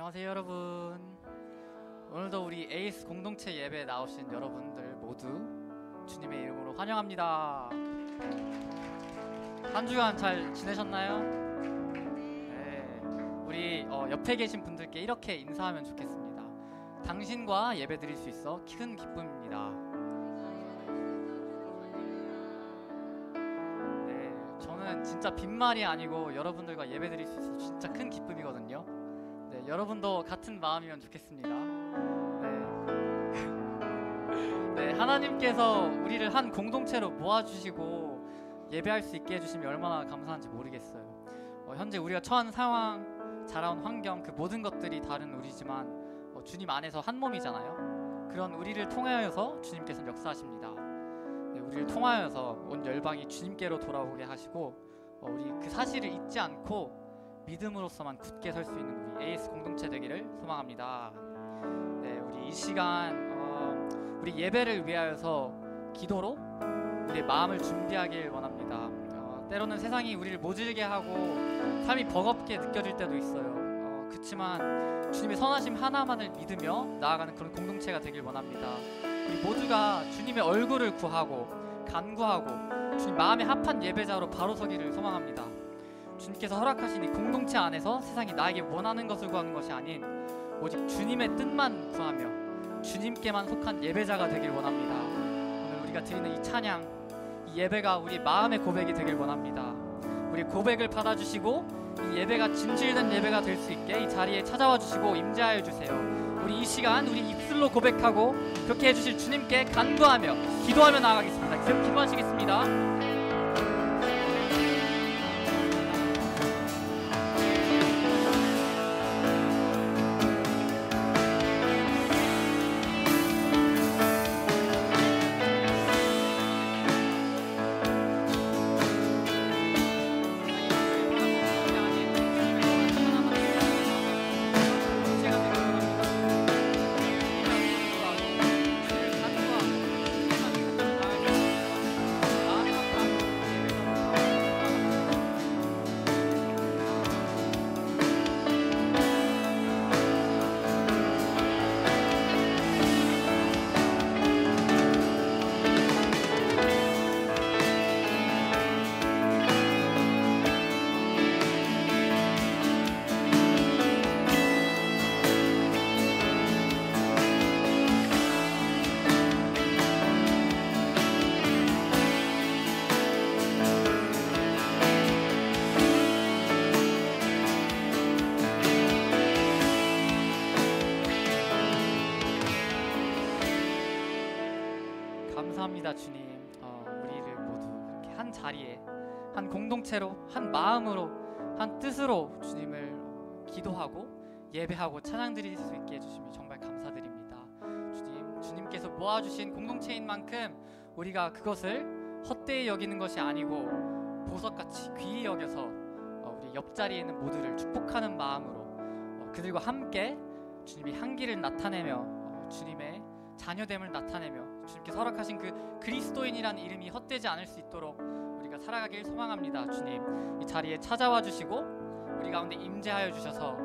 안녕하세요 여러분. 오늘도 우리 에이스 공동체 예배에 나오신 여러분들 모두 주님의 이름으로 환영합니다. 한 주간 잘 지내셨나요? 네, 우리 옆에 계신 분들께 이렇게 인사하면 좋겠습니다. 당신과 예배 드릴 수 있어 큰 기쁨입니다. 네, 저는 진짜 빈말이 아니고 여러분들과 예배 드릴 수 있어 진짜 큰 기쁨이거든요. 네, 여러분도 같은 마음이면 좋겠습니다. 네, 하나님께서 우리를 한 공동체로 모아주시고 예배할 수 있게 해주시면 얼마나 감사한지 모르겠어요. 현재 우리가 처한 상황, 자라온 환경, 그 모든 것들이 다른 우리지만 주님 안에서 한 몸이잖아요. 그런 우리를 통하여서 주님께서는 역사하십니다. 네, 우리를 통하여서 온 열방이 주님께로 돌아오게 하시고 우리 그 사실을 잊지 않고 믿음으로서만 굳게 설 수 있는 우리 에이스 공동체 되기를 소망합니다. 네, 우리 이 시간 우리 예배를 위하여서 기도로 우리의 마음을 준비하길 원합니다. 때로는 세상이 우리를 모질게 하고 삶이 버겁게 느껴질 때도 있어요. 그렇지만 주님의 선하심 하나만을 믿으며 나아가는 그런 공동체가 되길 원합니다. 우리 모두가 주님의 얼굴을 구하고 간구하고 주님 마음에 합한 예배자로 바로 서기를 소망합니다. 주님께서 허락하신 이 공동체 안에서 세상이 나에게 원하는 것을 구하는 것이 아닌 오직 주님의 뜻만 구하며 주님께만 속한 예배자가 되길 원합니다. 오늘 우리가 드리는 이 찬양, 이 예배가 우리 마음의 고백이 되길 원합니다. 우리 고백을 받아주시고 이 예배가 진실된 예배가 될 수 있게 이 자리에 찾아와 주시고 임재하여 주세요. 우리 이 시간 우리 입술로 고백하고 그렇게 해주실 주님께 간구하며 기도하며 나아가겠습니다. 기도하시겠습니다. 감사합니다 주님. 우리를 모두 이렇게 한 자리에 한 공동체로 한 마음으로 한 뜻으로 주님을 기도하고 예배하고 찬양 드릴 수 있게 해주심이 정말 감사드립니다. 주님께서 모아주신 공동체인 만큼 우리가 그것을 헛되이 여기는 것이 아니고 보석같이 귀히 여겨서 우리 옆자리에 있는 모두를 축복하는 마음으로 그들과 함께 주님의 향기를 나타내며 주님의 자녀됨을 나타내며 주님께서 허락하신 그 그리스도인이라는 이름이 헛되지 않을 수 있도록 우리가 살아가길 소망합니다. 주님, 이 자리에 찾아와 주시고 우리 가운데 임재하여 주셔서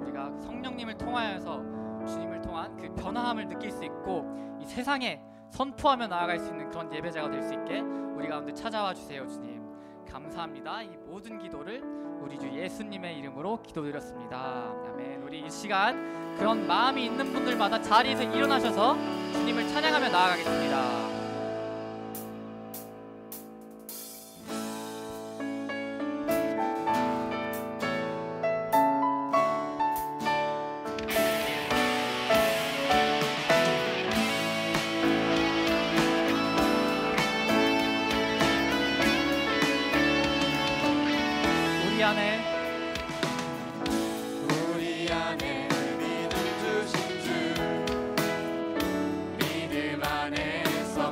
우리가 성령님을 통하여서 주님을 통한 그 변화함을 느낄 수 있고 이 세상에 선포하며 나아갈 수 있는 그런 예배자가 될 수 있게 우리 가운데 찾아와 주세요. 주님, 감사합니다. 이 모든 기도를 우리 주 예수님의 이름으로 기도드렸습니다. 아멘. 우리 이 시간 그런 마음이 있는 분들마다 자리에서 일어나셔서 주님을 찬양하며 나아가겠습니다. 우리 안에 믿음 주신 주 믿음 안에서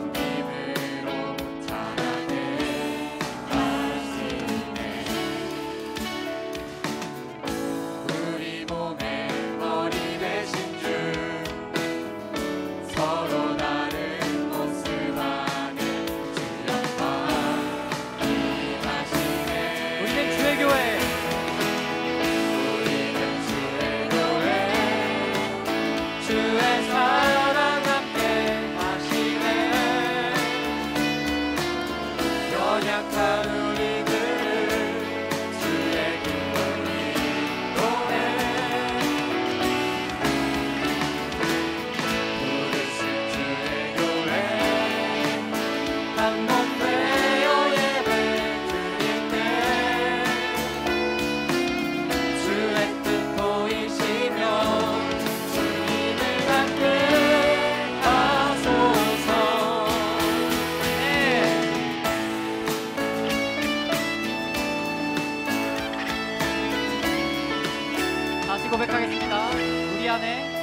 같이 고백하겠습니다. 우리 안에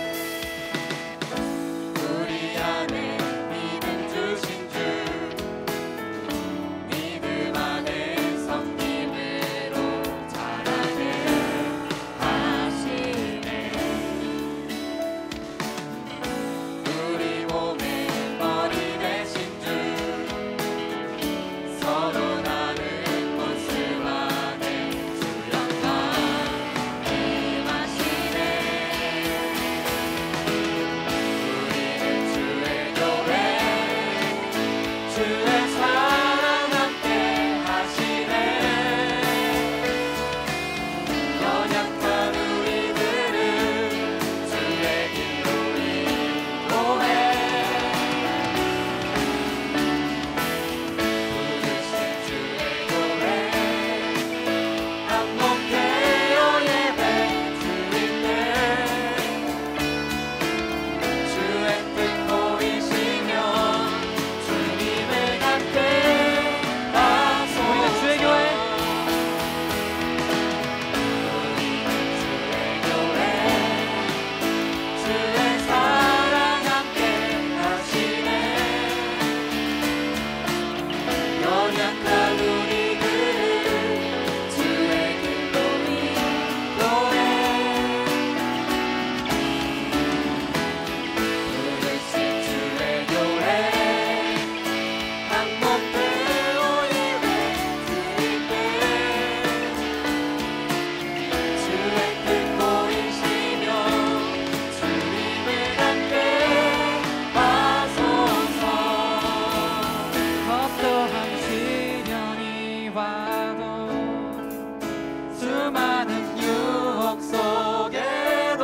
믿음 주신 주 믿음 안에 성김으로 자라게 하시네. 우리 몸의 머리 되신 주 서로 다른 모습 안에 주 영광 임하시네. 우리는 주의 교회 주의 사랑 함께 하시네. 연약한 우리들을 주의 길로 인도해. 부르신 주의 교회 한 몸 되어 예배 드릴 때 주의 뜻 보이시면 주님을 갖게 하소서. 우리는 주의 교회 우리는 주의 교회 주의 사랑 함께 하시네. 연약한 우리들을 주의 길로 인도해. 부르신 주의 교회 한 몸 되어 예배 드릴 때 주의 뜻 보이시면 주님을 갖게 하소서. 어떠한 시련이 와도 수많은 유혹 속에도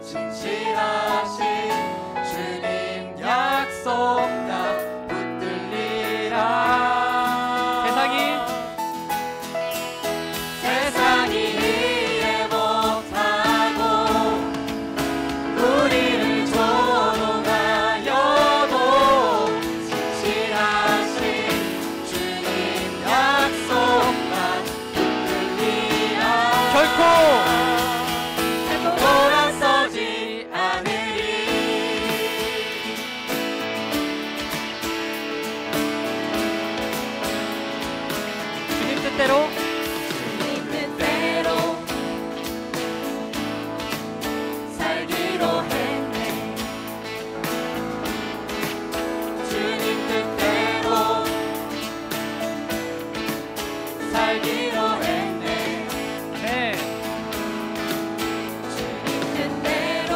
진실하신 주님 약속 다 붙들리라. 세상이 이해 못하고 우리를 조롱하여도 진실하신 주님 약속만 붙들리라. 결코 돌아서지 않으리. 주님 뜻대로 주님 뜻대로 살기로 했네. 주님 뜻대로 살기로 했네. 네. 주님 뜻대로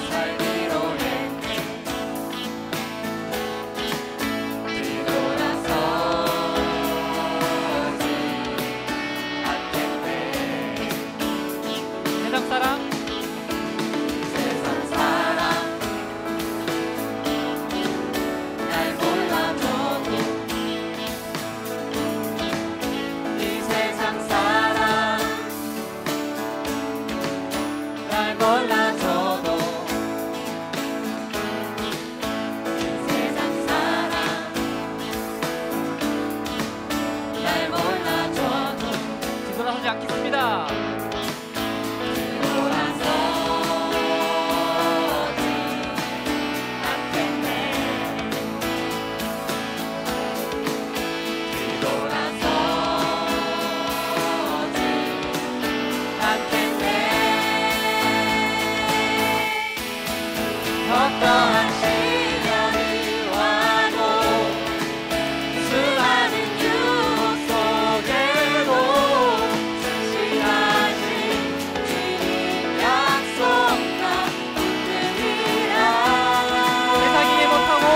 살기로 했네. 뒤돌아서지 않겠네. 세상 사랑 세상 사랑 날 몰라줘도 이 세상 사랑 날 몰라줘도 이 세상 사랑 날 몰라줘도 뒤돌아서지 않겠습니다. 돌아서지 않겠네. 뒤돌아서지 않겠네. 어떠한 시련이 와도 수많은 유혹 속에도 진실하신 주님 약속만 붙들리라. 세상이 이해 못하고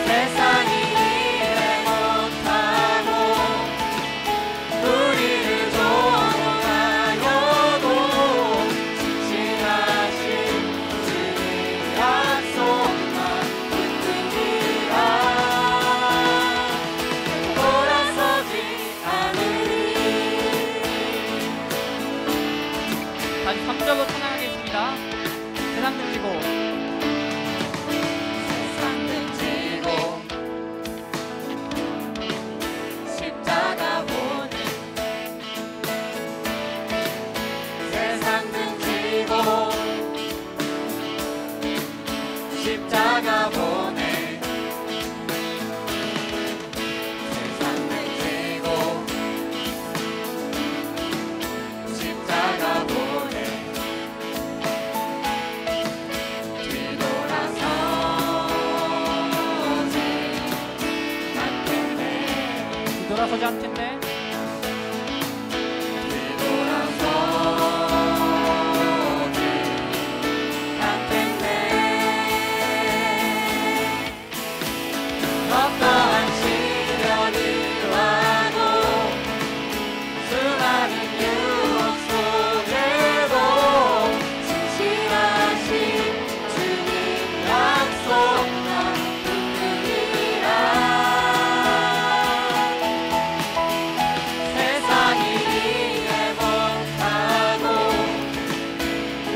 세상이 이해 못하고 우리를 조롱하여도 진실하신 주님 약속만 붙들리라. 돌아서지 않으리. 다시 3절로 찬양하겠습니다. 세상 등지고 세상 등지고 십자가 보는 않겠네. 어떠한 시련을 와도 수많은 유혹 속에도 진실하신 주님 약속만 붙들리라. 세상이 이해 못하고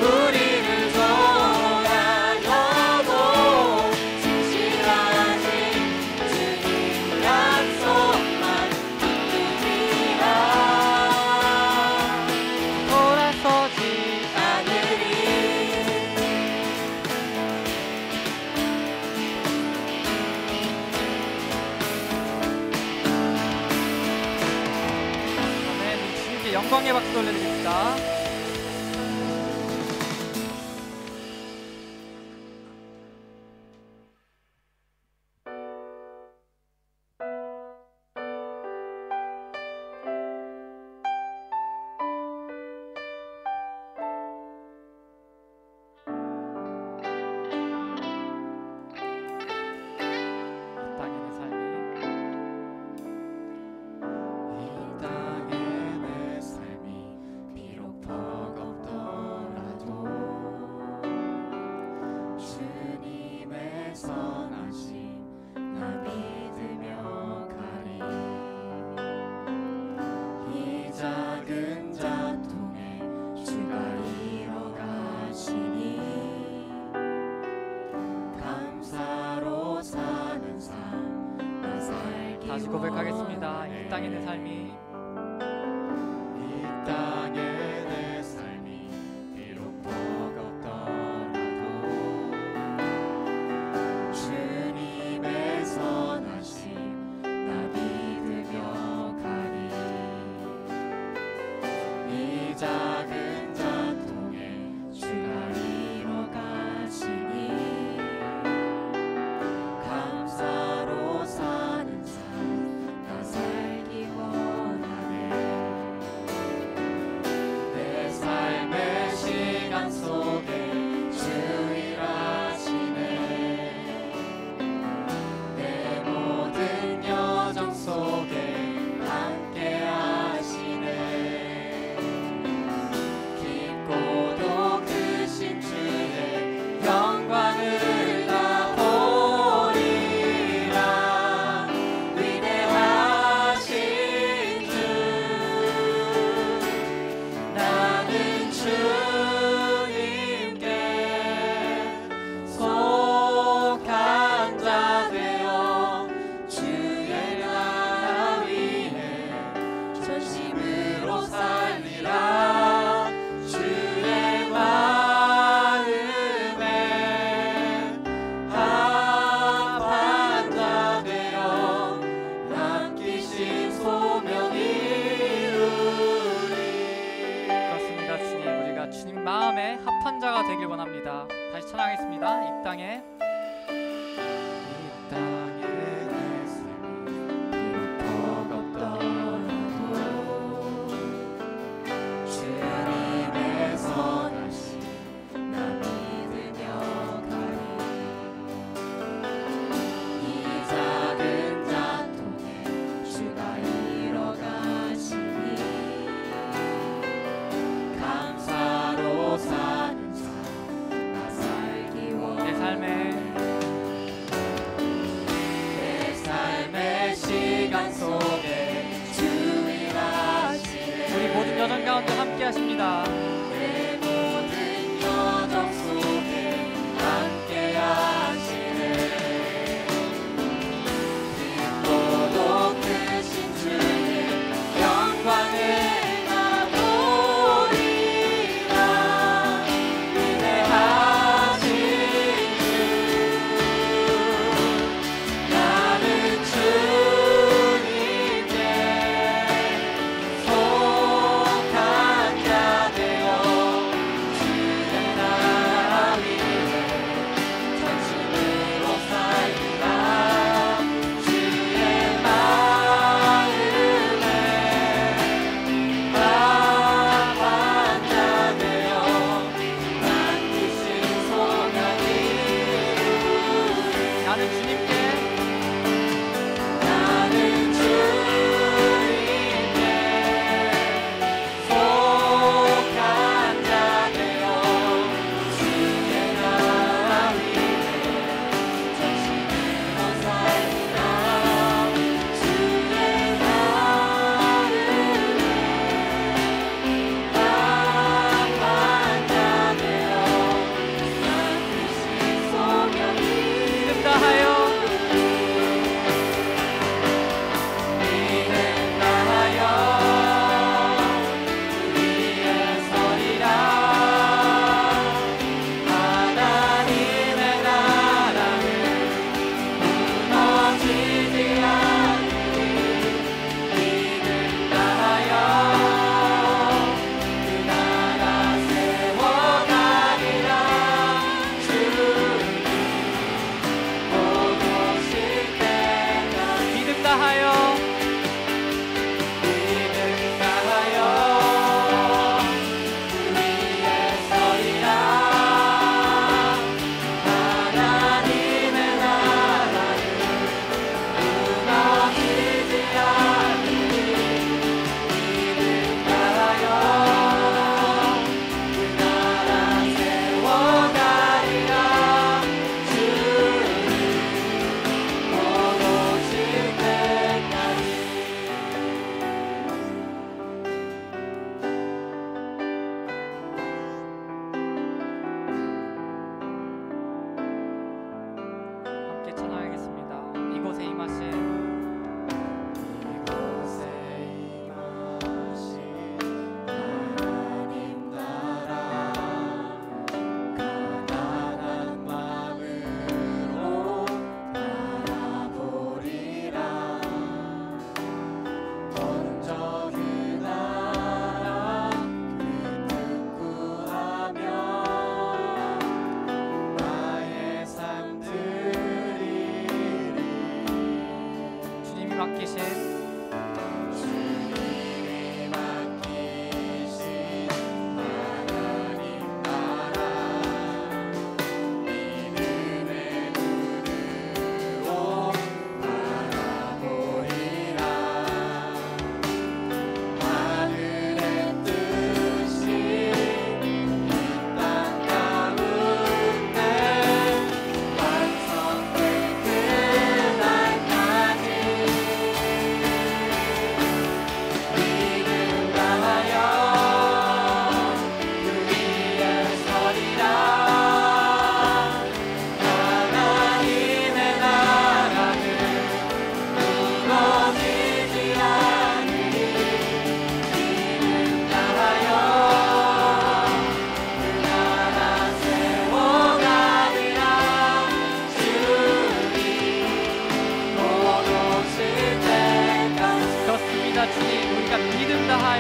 우리를 조롱하려도 진실하신 주님 약속만 붙들리라. 돌아서지 하늘이 아멘. 주님께 영광의 박수 올려드립니다. 이 땅의 내 삶이 비록 버겁더라도 주님의 선하심 나 믿으며 가리. 이 작은 자통에 주가 이뤄가시니 감사로 사는 삶 나 살기 다시 고백하겠습니다. 이 땅의 내 삶이 이 땅의 내 삶이 비록 버겁더라도 주님의 선하심 나 믿으며 가리. 이 작은 자통에 주가 이뤄가시니 감사로 사는 삶 나 살기 원하네. 내 삶의 시간 속에 주 일하시네. 내 모든 여정 속에 함께 하시네. 깊고도 크신 주의 영광을 나 보리라. 위대하신 주 나는 주님께 속한 자 되어 주의 나라 위해 전심으로 살리라. 주의 마음에 합한 자 되어 남기신 소명 이루리. 그렇습니다. 주님, 우리가 주님 마음에 합한 자가 되길 원합니다. 다시 찬양하겠습니다. 이 땅에 이 땅의 내 삶이 비록 버겁더라도 주님의 선하심 나 믿으며 가리. 이 작은 자통에 주가 이뤄가시니 감사로 사는 삶 나 살기 내 원하네. 삶에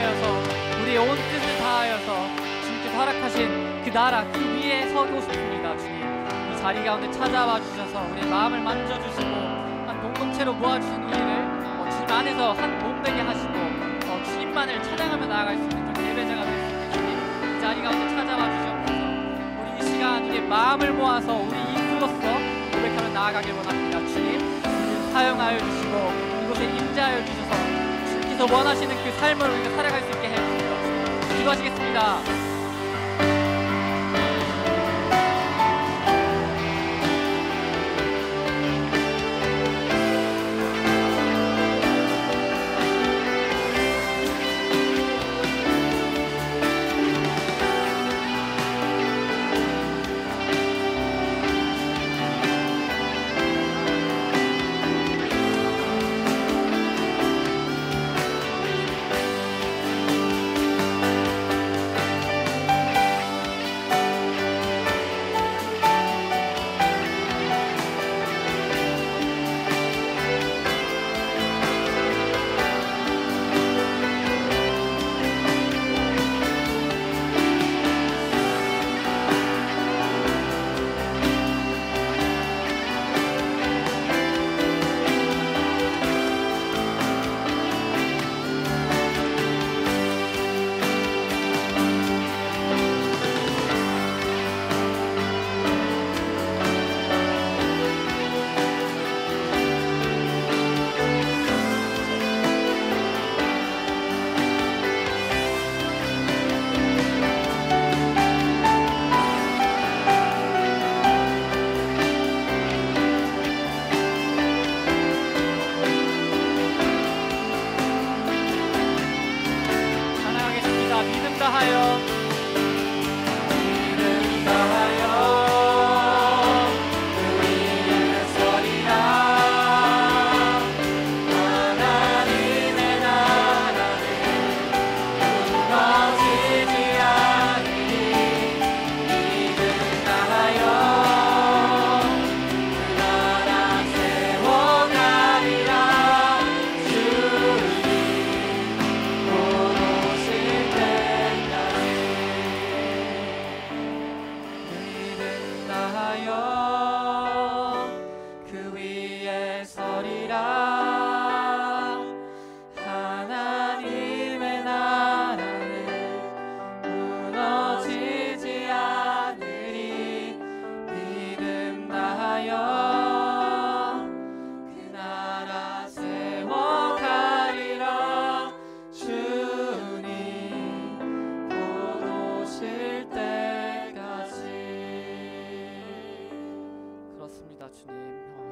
다하여서 우리의 온 뜻을 다하여서 주님께서 허락하신 그 나라 그 위에 서고 싶습니다. 주님, 이 자리 가운데 찾아와 주셔서 우리의 마음을 만져주시고 한 공동체로 모아주신 우리를 주님 안에서 한 몸되게 하시고 주님만을 찬양하며 나아갈 수 있는 그런 예배자가 될 수 있는 주님, 이 자리 가운데 찾아와 주시옵소서. 우리 이 시간 우리의 마음을 모아서 우리 입술로서 고백하며 나아가길 원합니다. 주님, 우리를 사용하여 주시고 이곳에 임재하여 주셔서 주님께서 원하시는 그 삶을 우리가 살아갈 수 있게 해주시옵소서. 기도하시겠습니다.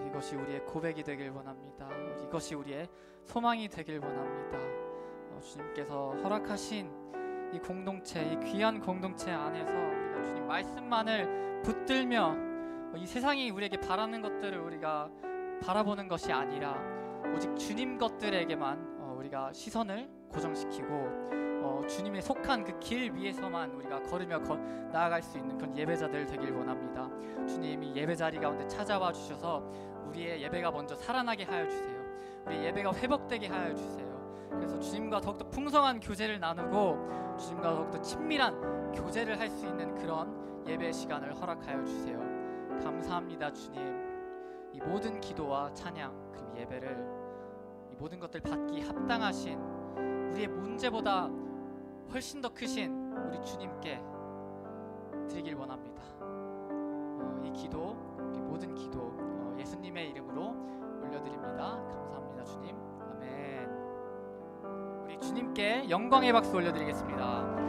이것이 우리의 고백이 되길 원합니다. 이것이 우리의 소망이 되길 원합니다. 주님께서 허락하신 이 공동체, 이 귀한 공동체 안에서 우리가 주님 말씀만을 붙들며 이 세상이 우리에게 바라는 것들을 우리가 바라보는 것이 아니라 오직 주님 것들에게만 우리가 시선을 고정시키고 주님의 속한 그 길 위에서만 우리가 걸으며 나아갈 수 있는 그런 예배자들 되길 원합니다. 주님이 예배 자리 가운데 찾아와 주셔서 우리의 예배가 먼저 살아나게 하여 주세요. 우리의 예배가 회복되게 하여 주세요. 그래서 주님과 더욱더 풍성한 교제를 나누고 주님과 더욱더 친밀한 교제를 할 수 있는 그런 예배 시간을 허락하여 주세요. 감사합니다. 주님, 이 모든 기도와 찬양 그리고 예배를 이 모든 것들 받기 합당하신 우리의 문제보다 훨씬 더 크신 우리 주님께 드리길 원합니다. 이 기도, 이 모든 기도 예수님의 이름으로 올려드립니다. 감사합니다. 주님. 아멘. 우리 주님께 영광의 박수 올려드리겠습니다.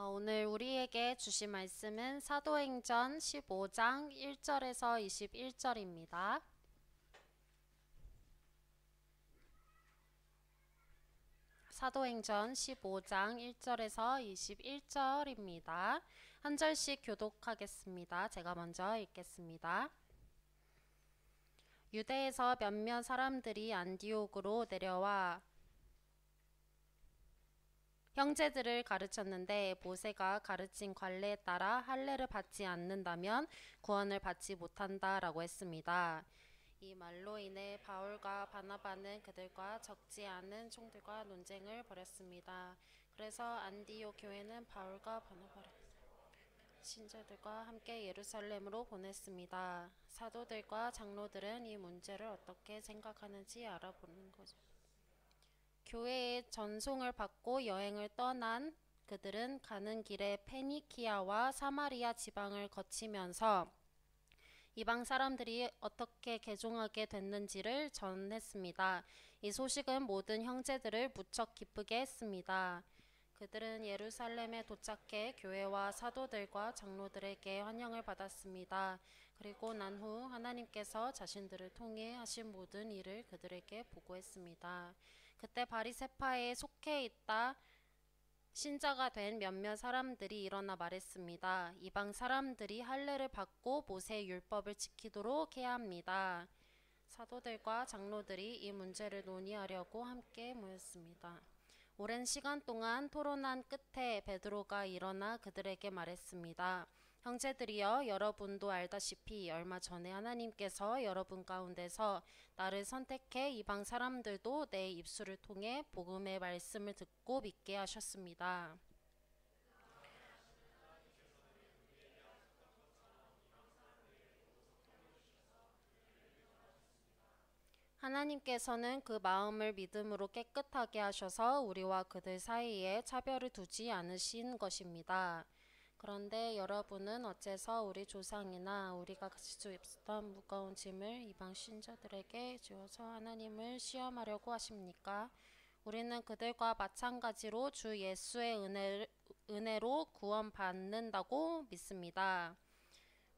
오늘 우리에게 주신 말씀은 사도행전 15장 1절에서 21절입니다. 사도행전 15장 1절에서 21절입니다. 한 절씩 교독하겠습니다. 제가 먼저 읽겠습니다. 유대에서 몇몇 사람들이 안디옥으로 내려와 형제들을 가르쳤는데 모세가 가르친 관례에 따라 할례를 받지 않는다면 구원을 받지 못한다라고 했습니다. 이 말로 인해 바울과 바나바는 그들과 적지 않은 총들과 논쟁을 벌였습니다. 그래서 안디옥 교회는 바울과 바나바를 신자들과 함께 예루살렘으로 보냈습니다. 사도들과 장로들은 이 문제를 어떻게 생각하는지 알아보는 거죠. 교회의 전송을 받고 여행을 떠난 그들은 가는 길에 페니키아와 사마리아 지방을 거치면서 이방 사람들이 어떻게 개종하게 됐는지를 전했습니다. 이 소식은 모든 형제들을 무척 기쁘게 했습니다. 그들은 예루살렘에 도착해 교회와 사도들과 장로들에게 환영을 받았습니다. 그리고 난 후 하나님께서 자신들을 통해 하신 모든 일을 그들에게 보고했습니다. 그때 바리새파에 속해 있다 신자가 된 몇몇 사람들이 일어나 말했습니다. 이방 사람들이 할례를 받고 모세의 율법을 지키도록 해야 합니다. 사도들과 장로들이 이 문제를 논의하려고 함께 모였습니다. 오랜 시간 동안 토론한 끝에 베드로가 일어나 그들에게 말했습니다. 형제들이여, 여러분도 알다시피 얼마 전에 하나님께서 여러분 가운데서 나를 선택해 이방 사람들도 내 입술을 통해 복음의 말씀을 듣고 믿게 하셨습니다. 하나님께서는 그 마음을 믿음으로 깨끗하게 하셔서 우리와 그들 사이에 차별을 두지 않으신 것입니다. 그런데 여러분은 어째서 우리 조상이나 우리가 가지고 있었던 무거운 짐을 이방 신자들에게 지어서 하나님을 시험하려고 하십니까? 우리는 그들과 마찬가지로 주 예수의 은혜로 구원받는다고 믿습니다.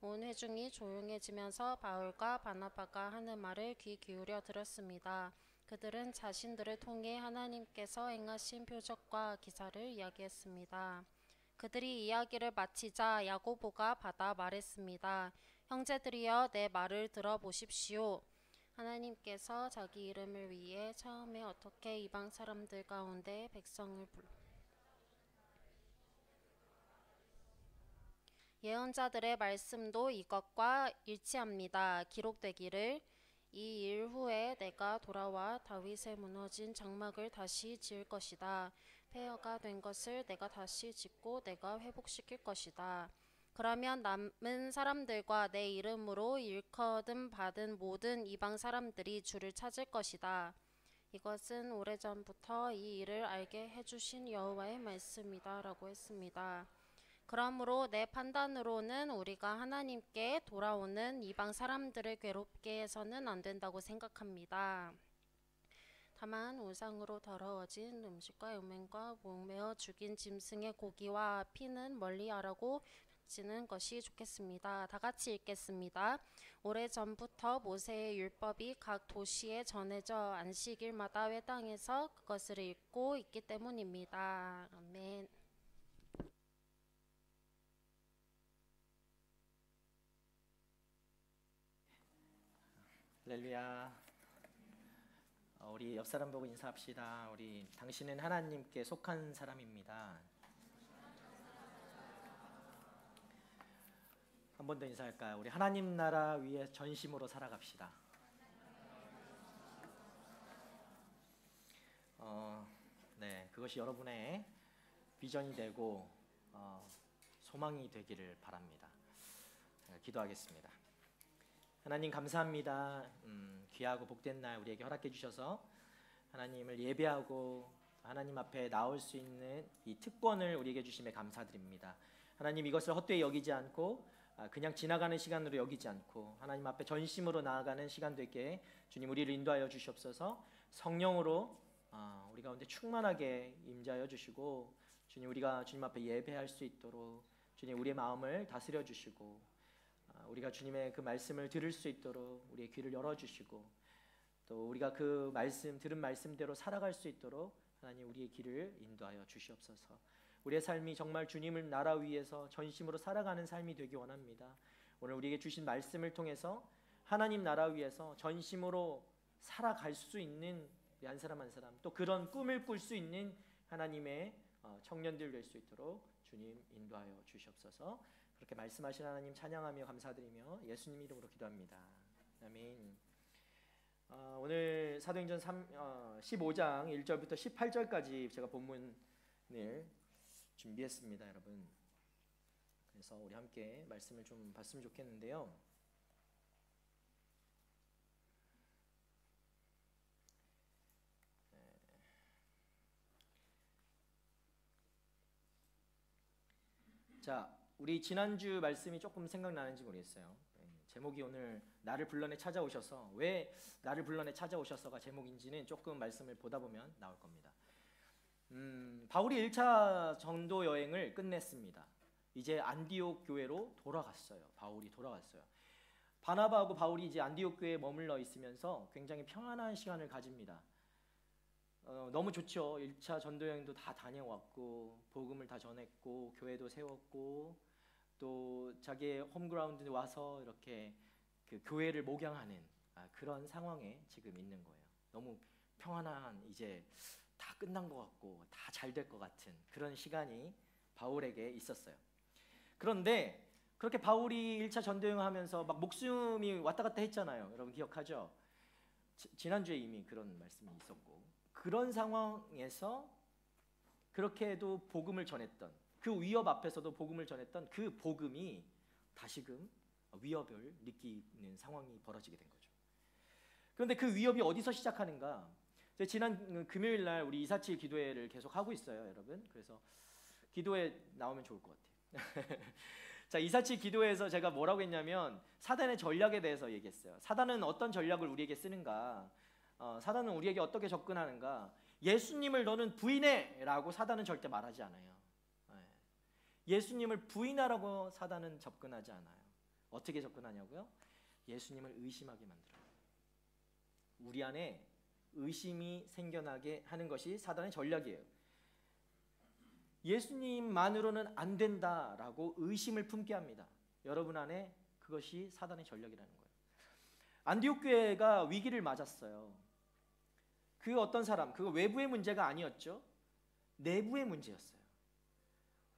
온 회중이 조용해지면서 바울과 바나바가 하는 말을 귀 기울여 들었습니다. 그들은 자신들을 통해 하나님께서 행하신 표적과 기사를 이야기했습니다. 그들이 이야기를 마치자 야고보가 받아 말했습니다. 형제들이여, 내 말을 들어보십시오. 하나님께서 자기 이름을 위해 처음에 어떻게 이방 사람들 가운데 백성을 불러 예언자들의 말씀도 이것과 일치합니다. 기록되기를 이 일 후에 내가 돌아와 다윗의 무너진 장막을 다시 지을 것이다. 폐허가 된 것을 내가 다시 짓고 내가 회복시킬 것이다. 그러면 남은 사람들과 내 이름으로 일컬음 받은 모든 이방 사람들이 주를 찾을 것이다. 이것은 오래전부터 이 일을 알게 해주신 여호와의 말씀이다 라고 했습니다. 그러므로 내 판단으로는 우리가 하나님께 돌아오는 이방 사람들을 괴롭게 해서는 안 된다고 생각합니다. 다만 우상으로 더러워진 음식과 음행과 목매어 죽인 짐승의 고기와 피는 멀리하라고 지는 것이 좋겠습니다. 다 같이 읽겠습니다. 오래전부터 모세의 율법이 각 도시에 전해져 안식일마다 회당에서 그것을 읽고 있기 때문입니다. 아멘. 할렐루야. 우리 옆 사람 보고 인사합시다. 당신은 하나님께 속한 사람입니다. 한 번 더 인사할까요? 우리 하나님 나라 위에 전심으로 살아갑시다. 네, 그것이 여러분의 비전이 되고 소망이 되기를 바랍니다. 기도하겠습니다. 하나님 감사합니다. 귀하고 복된 날 우리에게 허락해 주셔서 하나님을 예배하고 하나님 앞에 나올 수 있는 이 특권을 우리에게 주심에 감사드립니다. 하나님, 이것을 헛되이 여기지 않고 그냥 지나가는 시간으로 여기지 않고 하나님 앞에 전심으로 나아가는 시간 되게 주님 우리를 인도하여 주시옵소서. 성령으로 우리 가운데 충만하게 임재하여 주시고 주님, 우리가 주님 앞에 예배할 수 있도록 주님 우리의 마음을 다스려 주시고 우리가 주님의 그 말씀을 들을 수 있도록 우리의 귀를 열어주시고 또 우리가 그 말씀 들은 말씀대로 살아갈 수 있도록 하나님 우리의 길을 인도하여 주시옵소서. 우리의 삶이 정말 주님을 나라 위해서 전심으로 살아가는 삶이 되기 원합니다. 오늘 우리에게 주신 말씀을 통해서 하나님 나라 위해서 전심으로 살아갈 수 있는 한 사람 한 사람, 또 그런 꿈을 꿀 수 있는 하나님의 청년들 될 수 있도록 주님 인도하여 주시옵소서. 그렇게 말씀하신 하나님 찬양하며 감사드리며 예수님 이름으로 기도합니다. 아멘. 오늘 사도행전 15장 1절부터 18절까지 제가 본문을 준비했습니다, 여러분. 그래서 우리 함께 말씀을 좀 봤으면 좋겠는데요. 자, 우리 지난주 말씀이 조금 생각나는지 모르겠어요. 제목이 오늘 나를 불러내 찾아오셔서, 왜 나를 불러내 찾아오셔서가 제목인지는 조금 말씀을 보다 보면 나올 겁니다. 바울이 1차 전도 여행을 끝냈습니다. 이제 안디옥 교회로 돌아갔어요. 바울이 돌아갔어요. 바나바하고 바울이 이제 안디옥 교회에 머물러 있으면서 굉장히 평안한 시간을 가집니다. 너무 좋죠. 1차 전도 여행도 다 다녀왔고 복음을 다 전했고 교회도 세웠고 또 자기의 홈그라운드에 와서 이렇게 그 교회를 목양하는 그런 상황에 지금 있는 거예요. 너무 평안한, 이제 다 끝난 것 같고 다 잘 될 것 같은 그런 시간이 바울에게 있었어요. 그런데 그렇게 바울이 1차 전도여행 하면서 막 목숨이 왔다 갔다 했잖아요. 여러분 기억하죠? 지난주에 이미 그런 말씀이 있었고, 그런 상황에서 그렇게도 복음을 전했던, 그 위협 앞에서도 복음을 전했던 그 복음이 다시금 위협을 느끼는 상황이 벌어지게 된 거죠. 그런데 그 위협이 어디서 시작하는가? 지난 금요일 날 우리 247 기도회를 계속 하고 있어요, 여러분. 그래서 기도회 나오면 좋을 것 같아요. 자, 247 기도회에서 제가 뭐라고 했냐면 사단의 전략에 대해서 얘기했어요. 사단은 어떤 전략을 우리에게 쓰는가? 사단은 우리에게 어떻게 접근하는가? 예수님을 너는 부인해! 라고 사단은 절대 말하지 않아요. 예수님을 부인하라고 사단은 접근하지 않아요. 어떻게 접근하냐고요? 예수님을 의심하게 만들어요. 우리 안에 의심이 생겨나게 하는 것이 사단의 전략이에요. 예수님만으로는 안 된다라고 의심을 품게 합니다. 여러분 안에 그것이 사단의 전략이라는 거예요. 안디옥 교회가 위기를 맞았어요. 그 어떤 사람, 그거 외부의 문제가 아니었죠. 내부의 문제였어요.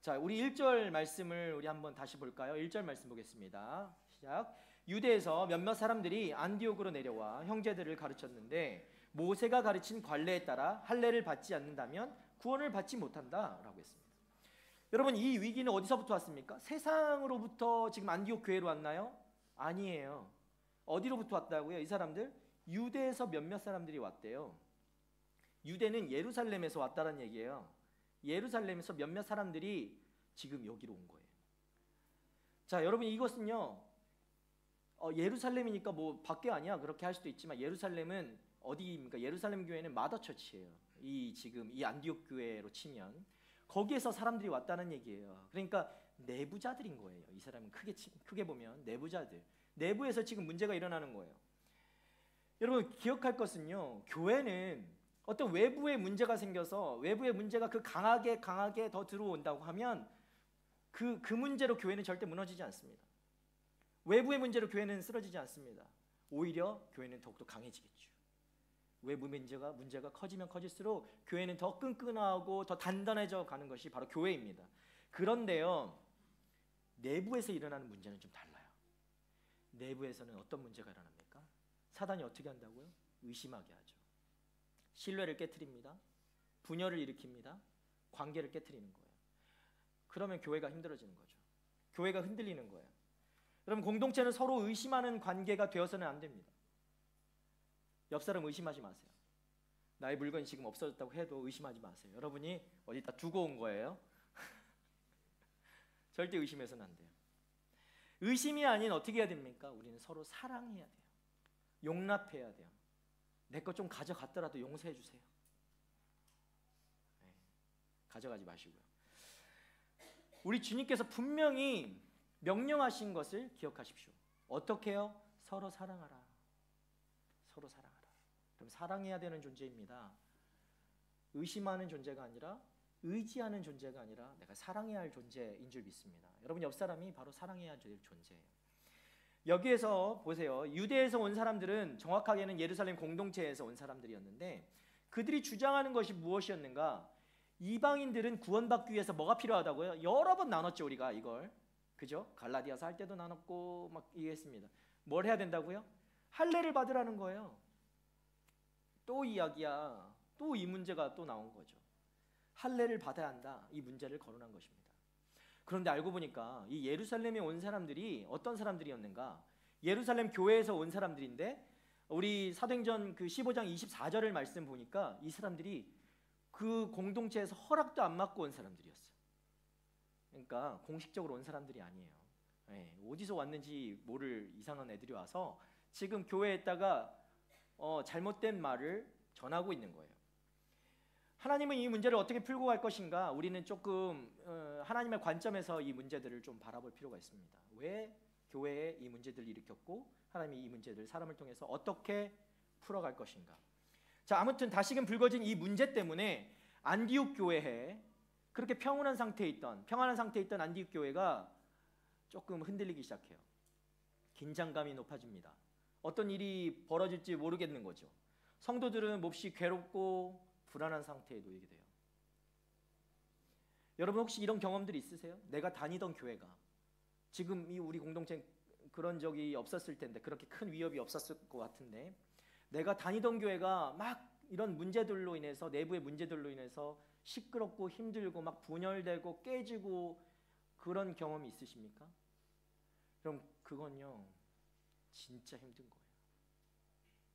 자, 우리 1절 말씀을 우리 한번 다시 볼까요? 1절 말씀 보겠습니다. 시작. 유대에서 몇몇 사람들이 안디옥으로 내려와 형제들을 가르쳤는데 모세가 가르친 관례에 따라 할례를 받지 않는다면 구원을 받지 못한다라고 했습니다. 여러분, 이 위기는 어디서부터 왔습니까? 세상으로부터 지금 안디옥 교회로 왔나요? 아니에요. 어디로부터 왔다고요? 이 사람들 유대에서 몇몇 사람들이 왔대요. 유대는 예루살렘에서 왔다는 얘기예요. 예루살렘에서 몇몇 사람들이 지금 여기로 온 거예요. 자, 여러분, 이것은요, 예루살렘이니까 뭐 밖에 아니야 그렇게 할 수도 있지만 예루살렘은 어디입니까? 예루살렘 교회는 마더처치예요. 지금 이 안디옥 교회로 치면 거기에서 사람들이 왔다는 얘기예요. 그러니까 내부자들인 거예요. 이 사람은 크게 보면 내부자들. 내부에서 지금 문제가 일어나는 거예요. 여러분 기억할 것은요, 교회는 어떤 외부의 문제가 생겨서 외부의 문제가 그 강하게 더 들어온다고 하면 그 문제로 교회는 절대 무너지지 않습니다. 외부의 문제로 교회는 쓰러지지 않습니다. 오히려 교회는 더욱더 강해지겠죠. 외부 문제가 커지면 커질수록 교회는 더 끈끈하고 더 단단해져 가는 것이 바로 교회입니다. 그런데요, 내부에서 일어나는 문제는 좀 달라요. 내부에서는 어떤 문제가 일어납니까? 사단이 어떻게 한다고요? 의심하게 하죠. 신뢰를 깨트립니다. 분열을 일으킵니다. 관계를 깨트리는 거예요. 그러면 교회가 힘들어지는 거죠. 교회가 흔들리는 거예요. 여러분, 공동체는 서로 의심하는 관계가 되어서는 안 됩니다. 옆 사람 의심하지 마세요. 나의 물건이 지금 없어졌다고 해도 의심하지 마세요. 여러분이 어디다 두고 온 거예요. 절대 의심해서는 안 돼요. 의심이 아닌 어떻게 해야 됩니까? 우리는 서로 사랑해야 돼요. 용납해야 돼요. 내 것 좀 가져갔더라도 용서해 주세요. 가져가지 마시고요. 우리 주님께서 분명히 명령하신 것을 기억하십시오. 어떻게 해요? 서로 사랑하라. 서로 사랑하라. 그럼 사랑해야 되는 존재입니다. 의심하는 존재가 아니라 의지하는 존재가 아니라 내가 사랑해야 할 존재인 줄 믿습니다. 여러분 옆 사람이 바로 사랑해야 될 존재예요. 여기에서 보세요. 유대에서 온 사람들은 정확하게는 예루살렘 공동체에서 온 사람들이었는데 그들이 주장하는 것이 무엇이었는가? 이방인들은 구원받기 위해서 뭐가 필요하다고요? 여러 번 나눴죠 우리가 이걸. 그죠? 갈라디아서 할 때도 나눴고 막 이해했습니다. 뭘 해야 된다고요? 할례를 받으라는 거예요. 또 이야기야. 또 이 문제가 또 나온 거죠. 할례를 받아야 한다. 이 문제를 거론한 것입니다. 그런데 알고 보니까 이 예루살렘에 온 사람들이 어떤 사람들이었는가? 예루살렘 교회에서 온 사람들인데 우리 사도행전 그 15장 24절을 말씀 보니까 이 사람들이 그 공동체에서 허락도 안 받고 온 사람들이었어요. 그러니까 공식적으로 온 사람들이 아니에요. 네, 어디서 왔는지 모를 이상한 애들이 와서 지금 교회에다가 잘못된 말을 전하고 있는 거예요. 하나님은 이 문제를 어떻게 풀고 갈 것인가? 우리는 조금 하나님의 관점에서 이 문제들을 좀 바라볼 필요가 있습니다. 왜 교회에 이 문제들을 일으켰고 하나님이 이 문제들을 사람을 통해서 어떻게 풀어갈 것인가? 자, 아무튼 다시금 불거진 이 문제 때문에 안디옥 교회에 그렇게 평안한 상태에 있던 안디옥 교회가 조금 흔들리기 시작해요. 긴장감이 높아집니다. 어떤 일이 벌어질지 모르겠는 거죠. 성도들은 몹시 괴롭고 불안한 상태에 놓이게 돼요. 여러분 혹시 이런 경험들이 있으세요? 내가 다니던 교회가 지금 이 우리 공동체 그런 적이 없었을 텐데 그렇게 큰 위협이 없었을 것 같은데 내가 다니던 교회가 막 이런 문제들로 인해서 내부의 문제들로 인해서 시끄럽고 힘들고 막 분열되고 깨지고 그런 경험이 있으십니까? 그럼 그건요 진짜 힘든 거예요.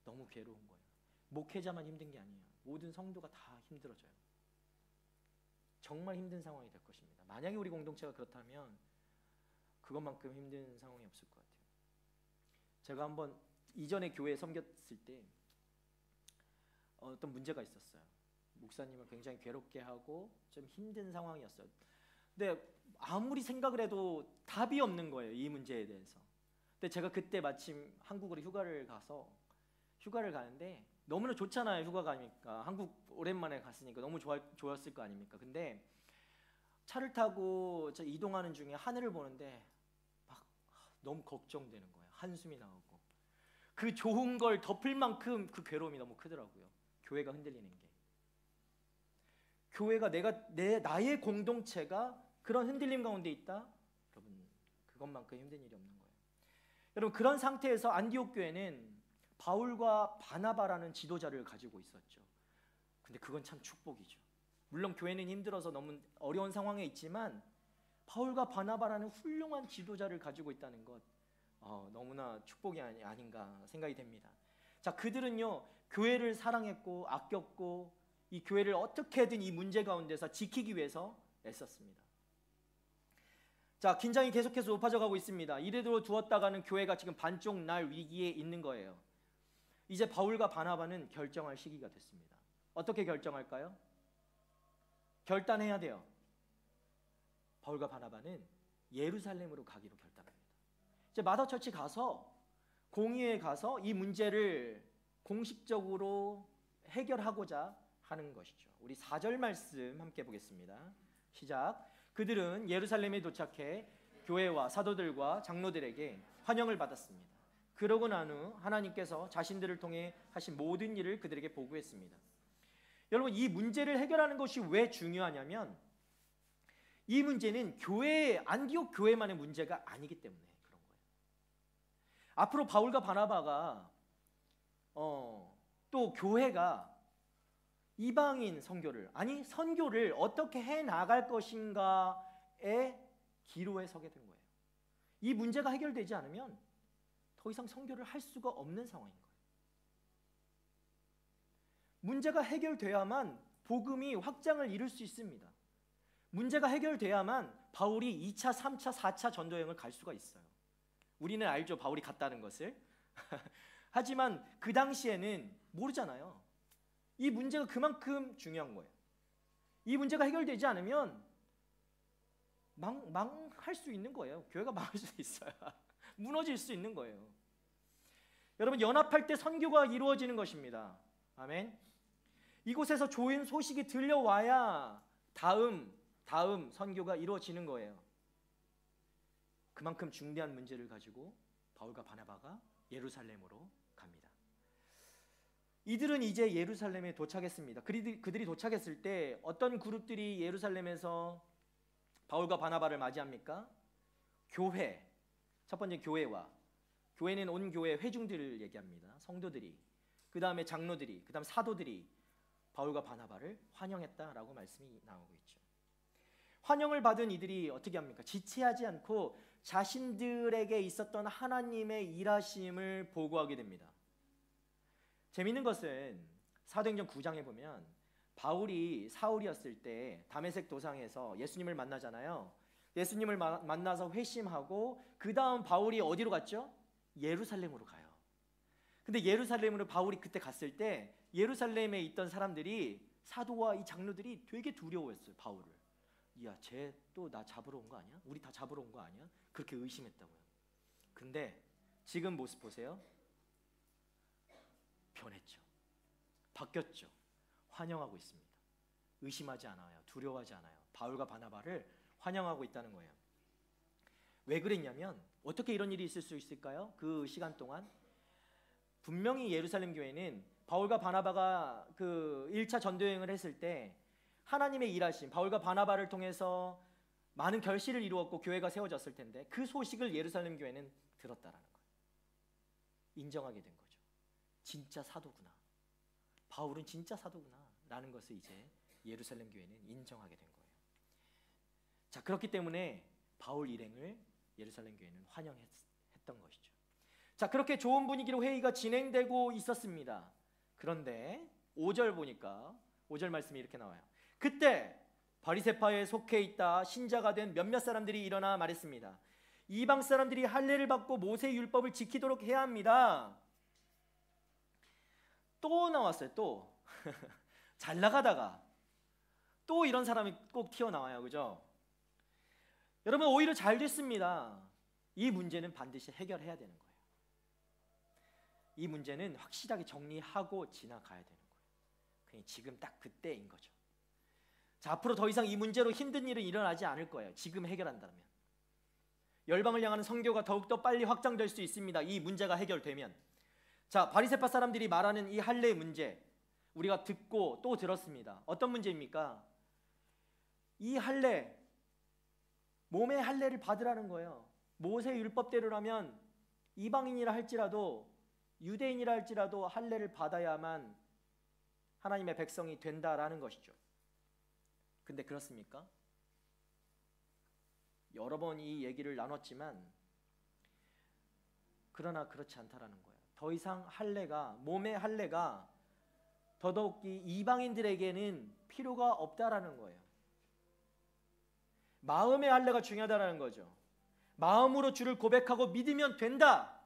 너무 괴로운 거예요. 목회자만 힘든 게 아니에요. 모든 성도가 다 힘들어져요. 정말 힘든 상황이 될 것입니다. 만약에 우리 공동체가 그렇다면 그것만큼 힘든 상황이 없을 것 같아요. 제가 한번 이전에 교회에 섬겼을 때 어떤 문제가 있었어요. 목사님을 굉장히 괴롭게 하고 좀 힘든 상황이었어요. 근데 아무리 생각을 해도 답이 없는 거예요. 이 문제에 대해서. 근데 제가 그때 마침 한국으로 휴가를 가는데 너무나 좋잖아요. 휴가 가니까. 한국 오랜만에 갔으니까 너무 좋았을 거 아닙니까? 근데 차를 타고 이동하는 중에 하늘을 보는데 막 너무 걱정되는 거예요. 한숨이 나오고. 그 좋은 걸 덮을 만큼 그 괴로움이 너무 크더라고요. 교회가 흔들리는 게. 교회가 나의 공동체가 그런 흔들림 가운데 있다? 여러분 그것만큼 힘든 일이 없는 거예요. 여러분 그런 상태에서 안디옥 교회는 바울과 바나바라는 지도자를 가지고 있었죠. 근데 그건 참 축복이죠. 물론 교회는 힘들어서 너무 어려운 상황에 있지만 바울과 바나바라는 훌륭한 지도자를 가지고 있다는 것 너무나 축복이 아닌가 생각이 됩니다. 자, 그들은요 교회를 사랑했고 아꼈고 이 교회를 어떻게든 이 문제 가운데서 지키기 위해서 애썼습니다. 자, 긴장이 계속해서 높아져 가고 있습니다. 이대로 두었다가는 교회가 지금 반쪽 날 위기에 있는 거예요. 이제 바울과 바나바는 결정할 시기가 됐습니다. 어떻게 결정할까요? 결단해야 돼요. 바울과 바나바는 예루살렘으로 가기로 결단합니다. 이제 마더처치 가서 공의회에 가서 이 문제를 공식적으로 해결하고자 하는 것이죠. 우리 4절 말씀 함께 보겠습니다. 시작. 그들은 예루살렘에 도착해 교회와 사도들과 장로들에게 환영을 받았습니다. 그러고 난 후 하나님께서 자신들을 통해 하신 모든 일을 그들에게 보고했습니다. 여러분 이 문제를 해결하는 것이 왜 중요하냐면 이 문제는 안디옥 교회만의 문제가 아니기 때문에 그런 거예요. 앞으로 바울과 바나바가 또 교회가 이방인 선교를 어떻게 해 나갈 것인가의 기로에 서게 된 거예요. 이 문제가 해결되지 않으면 더 이상 선교를 할 수가 없는 상황인 거예요. 문제가 해결돼야만 복음이 확장을 이룰 수 있습니다. 문제가 해결돼야만 바울이 2차, 3차, 4차 전도 여행을 갈 수가 있어요. 우리는 알죠. 바울이 갔다는 것을. 하지만 그 당시에는 모르잖아요. 이 문제가 그만큼 중요한 거예요. 이 문제가 해결되지 않으면 망할 수 있는 거예요. 교회가 망할 수 있어요. 무너질 수 있는 거예요. 여러분 연합할 때 선교가 이루어지는 것입니다. 아멘. 이곳에서 좋은 소식이 들려와야 다음 선교가 이루어지는 거예요. 그만큼 중대한 문제를 가지고 바울과 바나바가 예루살렘으로 갑니다. 이들은 이제 예루살렘에 도착했습니다. 그들이 도착했을 때 어떤 그룹들이 예루살렘에서 바울과 바나바를 맞이합니까? 교회, 첫 번째 교회와, 교회는 온 교회 회중들을 얘기합니다. 성도들이, 그 다음에 장로들이, 그 다음 사도들이 바울과 바나바를 환영했다라고 말씀이 나오고 있죠. 환영을 받은 이들이 어떻게 합니까? 지체하지 않고 자신들에게 있었던 하나님의 일하심을 보고하게 됩니다. 재미있는 것은 사도행전 9장에 보면 바울이 사울이었을 때 다메섹 도상에서 예수님을 만나잖아요. 예수님을 만나서 회심하고 그 다음 바울이 어디로 갔죠? 예루살렘으로 가요. 근데 예루살렘으로 바울이 그때 갔을 때 예루살렘에 있던 사람들이, 사도와 이 장로들이 되게 두려워했어요. 바울을. 야, 쟤 또 나 잡으러 온 거 아니야? 우리 다 잡으러 온 거 아니야? 그렇게 의심했다고요. 근데 지금 모습 보세요. 변했죠. 바뀌었죠. 환영하고 있습니다. 의심하지 않아요. 두려워하지 않아요. 바울과 바나바를 환영하고 있다는 거예요. 왜 그랬냐면, 어떻게 이런 일이 있을 수 있을까요? 그 시간 동안 분명히 예루살렘 교회는 바울과 바나바가 그 1차 전도여행을 했을 때 하나님의 일하심, 바울과 바나바를 통해서 많은 결실을 이루었고 교회가 세워졌을 텐데, 그 소식을 예루살렘 교회는 들었다라는 거예요. 인정하게 된 거죠. 진짜 사도구나, 바울은 진짜 사도구나 라는 것을 이제 예루살렘 교회는 인정하게 된 거예요. 자, 그렇기 때문에 바울 일행을 예루살렘 교회는 환영했던 것이죠. 자, 그렇게 좋은 분위기로 회의가 진행되고 있었습니다. 그런데 5절 보니까 5절 말씀이 이렇게 나와요. 그때 바리새파에 속해 있다 신자가 된 몇몇 사람들이 일어나 말했습니다. 이방 사람들이 할례를 받고 모세 율법을 지키도록 해야 합니다. 또 나왔어요. 또 잘 나가다가 또 이런 사람이 꼭 튀어나와요. 그죠? 여러분, 오히려 잘 됐습니다. 이 문제는 반드시 해결해야 되는 거예요. 이 문제는 확실하게 정리하고 지나가야 되는 거예요. 그냥 지금 딱 그때인 거죠. 자, 앞으로 더 이상 이 문제로 힘든 일은 일어나지 않을 거예요. 지금 해결한다면. 열방을 향하는 선교가 더욱더 빨리 확장될 수 있습니다. 이 문제가 해결되면. 자, 바리새파 사람들이 말하는 이 할례의 문제, 우리가 듣고 또 들었습니다. 어떤 문제입니까? 이 할례, 몸의 할례를 받으라는 거예요. 모세 율법대로라면 이방인이라 할지라도, 유대인이라 할지라도 할례를 받아야만 하나님의 백성이 된다라는 것이죠. 근데 그렇습니까? 여러 번 이 얘기를 나눴지만, 그러나 그렇지 않다라는 거예요. 더 이상 할례가, 몸의 할례가 더더욱이 이방인들에게는 필요가 없다라는 거예요. 마음의 할례가 중요하다라는 거죠. 마음으로 주를 고백하고 믿으면 된다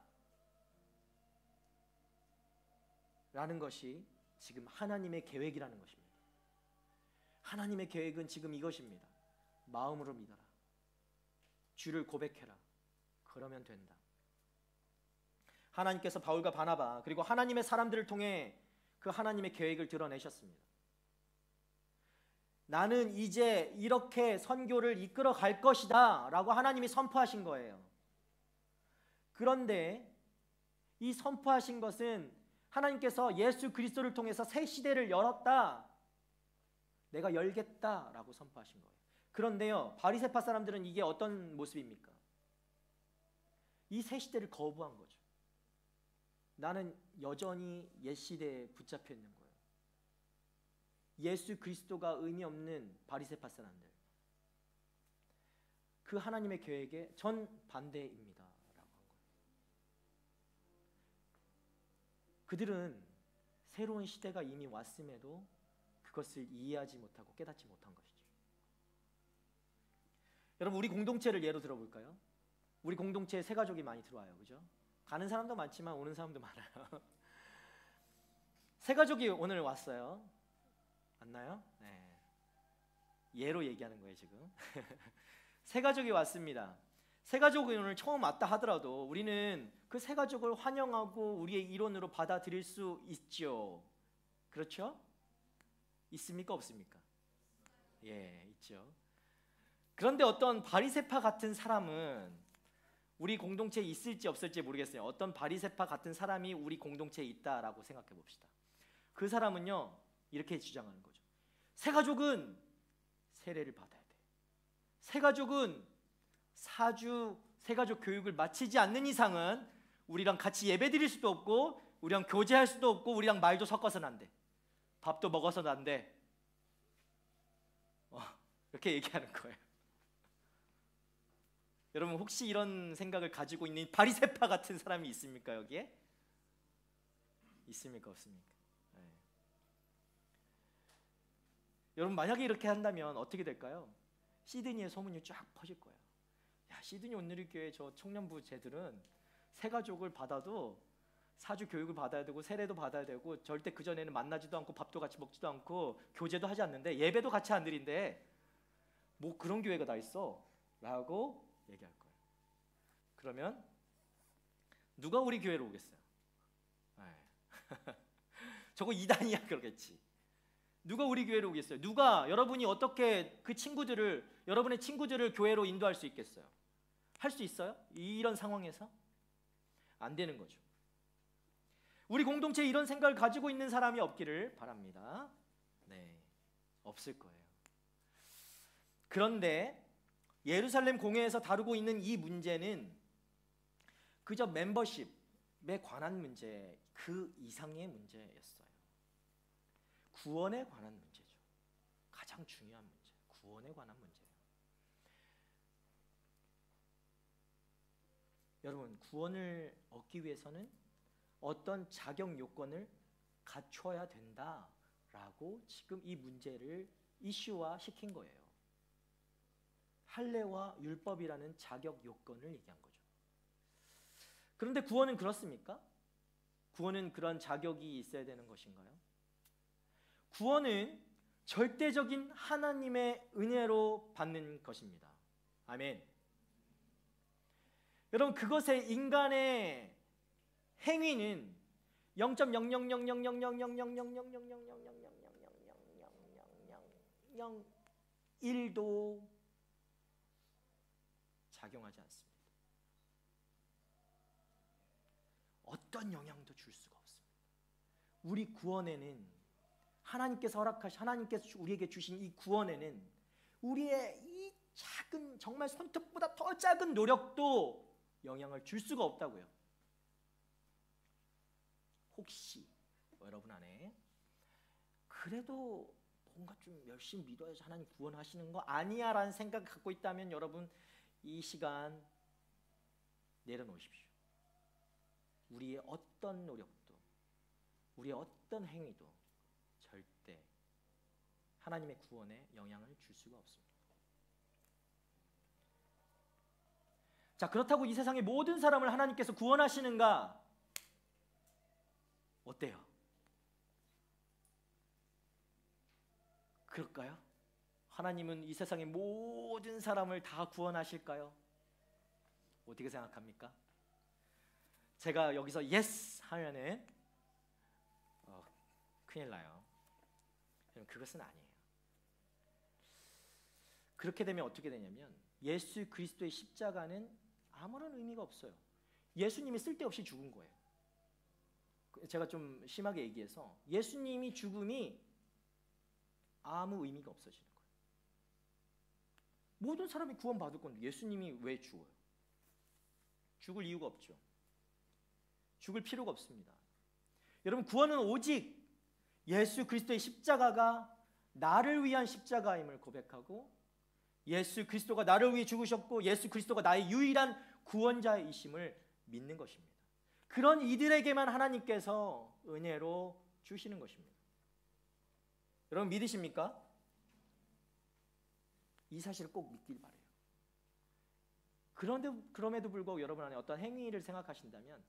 라는 것이 지금 하나님의 계획이라는 것입니다. 하나님의 계획은 지금 이것입니다. 마음으로 믿어라. 주를 고백해라. 그러면 된다. 하나님께서 바울과 바나바 그리고 하나님의 사람들을 통해 그 하나님의 계획을 드러내셨습니다. 나는 이제 이렇게 선교를 이끌어 갈 것이다 라고 하나님이 선포하신 거예요. 그런데 이 선포하신 것은 하나님께서 예수 그리스도를 통해서 새 시대를 열었다, 내가 열겠다 라고 선포하신 거예요. 그런데요, 바리새파 사람들은 이게 어떤 모습입니까? 이 새 시대를 거부한 거죠. 나는 여전히 옛 시대에 붙잡혀 있는 거예요. 예수 그리스도가 의미 없는 바리새파 사람들, 그 하나님의 계획에 전 반대입니다 라고 한 거예요. 그들은 새로운 시대가 이미 왔음에도 그것을 이해하지 못하고 깨닫지 못한 것이죠. 여러분, 우리 공동체를 예로 들어볼까요? 우리 공동체에 새 가족이 많이 들어와요. 그죠? 가는 사람도 많지만 오는 사람도 많아요. 새 가족이 오늘 왔어요. 맞나요? 네. 예로 얘기하는 거예요 지금. 새 가족이 왔습니다. 새 가족이 오늘 처음 왔다 하더라도 우리는 그 새 가족을 환영하고 우리의 일원으로 받아들일 수 있죠. 그렇죠? 있습니까? 없습니까? 예, 있죠. 그런데 어떤 바리새파 같은 사람은 우리 공동체에 있을지 없을지 모르겠어요. 어떤 바리새파 같은 사람이 우리 공동체에 있다라고 생각해 봅시다. 그 사람은요, 이렇게 주장하는 거죠. 새 가족은 세례를 받아야 돼. 새 가족은 사주 새 가족 교육을 마치지 않는 이상은 우리랑 같이 예배드릴 수도 없고, 우리랑 교제할 수도 없고, 우리랑 말도 섞어서는 안 돼. 밥도 먹어서는 안 돼. 이렇게 얘기하는 거예요. 여러분, 혹시 이런 생각을 가지고 있는 바리새파 같은 사람이 있습니까? 여기에? 있습니까? 없습니까? 네. 여러분, 만약에 이렇게 한다면 어떻게 될까요? 시드니에 소문이 쫙 퍼질 거예요. 야, 시드니 온누리교회 저 청년부 쟤들은 새 가족을 받아도 사주 교육을 받아야 되고 세례도 받아야 되고, 절대 그 전에는 만나지도 않고 밥도 같이 먹지도 않고 교제도 하지 않는데, 예배도 같이 안 드린대. 뭐 그런 교회가 다 있어? 라고 얘기할 거예요. 그러면 누가 우리 교회로 오겠어요? 저거 이단이야 그러겠지. 누가 우리 교회로 오겠어요? 누가 여러분이 어떻게 그 친구들을, 여러분의 친구들을 교회로 인도할 수 있겠어요? 할 수 있어요? 이런 상황에서? 안 되는 거죠. 우리 공동체에 이런 생각을 가지고 있는 사람이 없기를 바랍니다. 네, 없을 거예요. 그런데 예루살렘 공회에서 다루고 있는 이 문제는 그저 멤버십에 관한 문제 그 이상의 문제였어요. 구원에 관한 문제죠. 가장 중요한 문제, 구원에 관한 문제예요. 여러분, 구원을 얻기 위해서는 어떤 자격 요건을 갖춰야 된다라고 지금 이 문제를 이슈화 시킨 거예요. 할례와 율법이라는 자격 요건을 얘기한 거죠. 그런데 구원은 그렇습니까? 구원은 그런 자격이 있어야 되는 것인가요? 구원은 절대적인 하나님의 은혜로 받는 것입니다. 아멘. 여러분, 그것의 인간의 행위는 0.0.00000000000000001도 작용하지 않습니다. 어떤 영향도 줄 수가 없습니다. 우리 구원에는 하나님께서 우리에게 주신 이 구원에는 우리의 이 작은, 정말 손톱보다 더 작은 노력도 영향을 줄 수가 없다고요. 혹시 여러분 안에 그래도 뭔가 좀 열심히 믿어야지 하나님 구원하시는 거 아니야 라는 생각을 갖고 있다면, 여러분 이 시간 내려놓으십시오. 우리의 어떤 노력도, 우리의 어떤 행위도 절대 하나님의 구원에 영향을 줄 수가 없습니다. 자, 그렇다고 이 세상의 모든 사람을 하나님께서 구원하시는가? 어때요? 그럴까요? 하나님은 이 세상의 모든 사람을 다 구원하실까요? 어떻게 생각합니까? 제가 여기서 yes 하면은 큰일 나요. 그것은 아니에요. 그렇게 되면 어떻게 되냐면, 예수 그리스도의 십자가는 아무런 의미가 없어요. 예수님이 쓸데없이 죽은 거예요. 제가 좀 심하게 얘기해서 예수님이 죽음이 아무 의미가 없어지는 거예요. 모든 사람이 구원받을 건데 예수님이 왜 죽어요? 죽을 이유가 없죠. 죽을 필요가 없습니다. 여러분, 구원은 오직 예수 그리스도의 십자가가 나를 위한 십자가임을 고백하고, 예수 그리스도가 나를 위해 죽으셨고 예수 그리스도가 나의 유일한 구원자이심을 믿는 것입니다. 그런 이들에게만 하나님께서 은혜로 주시는 것입니다. 여러분 믿으십니까? 이 사실을 꼭 믿길 바라요. 그럼에도 불구하고 여러분 안에 어떤 행위를 생각하신다면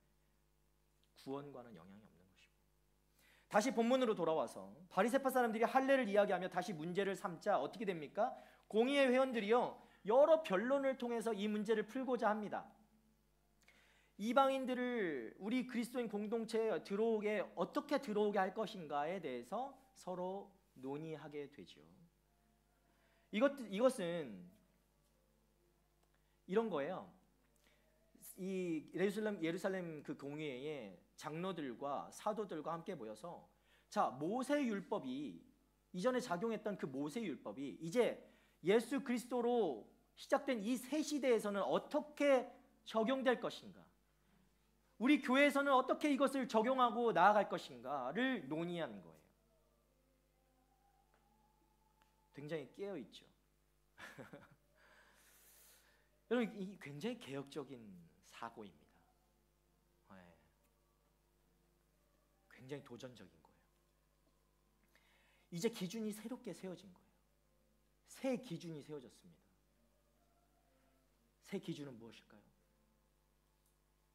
구원과는 영향이 없는 것입니다. 다시 본문으로 돌아와서 바리새파 사람들이 할례를 이야기하며 다시 문제를 삼자 어떻게 됩니까? 공의회 회원들이요, 여러 변론을 통해서 이 문제를 풀고자 합니다. 이방인들을 우리 그리스도인 공동체에 어떻게 들어오게 할 것인가에 대해서 서로 논의하게 되죠. 이것은 이런 거예요. 이 예루살렘 그 공회에 장로들과 사도들과 함께 모여서 자, 모세 율법이 이전에 작용했던 그 모세 율법이 이제 예수 그리스도로 시작된 이 새 시대에서는 어떻게 적용될 것인가? 우리 교회에서는 어떻게 이것을 적용하고 나아갈 것인가를 논의하는 거예요. 굉장히 깨어 있죠. 여러분, 이 굉장히 개혁적인 사고입니다. 네. 굉장히 도전적인 거예요. 이제 기준이 새롭게 세워진 거예요. 새 기준이 세워졌습니다. 새 기준은 무엇일까요?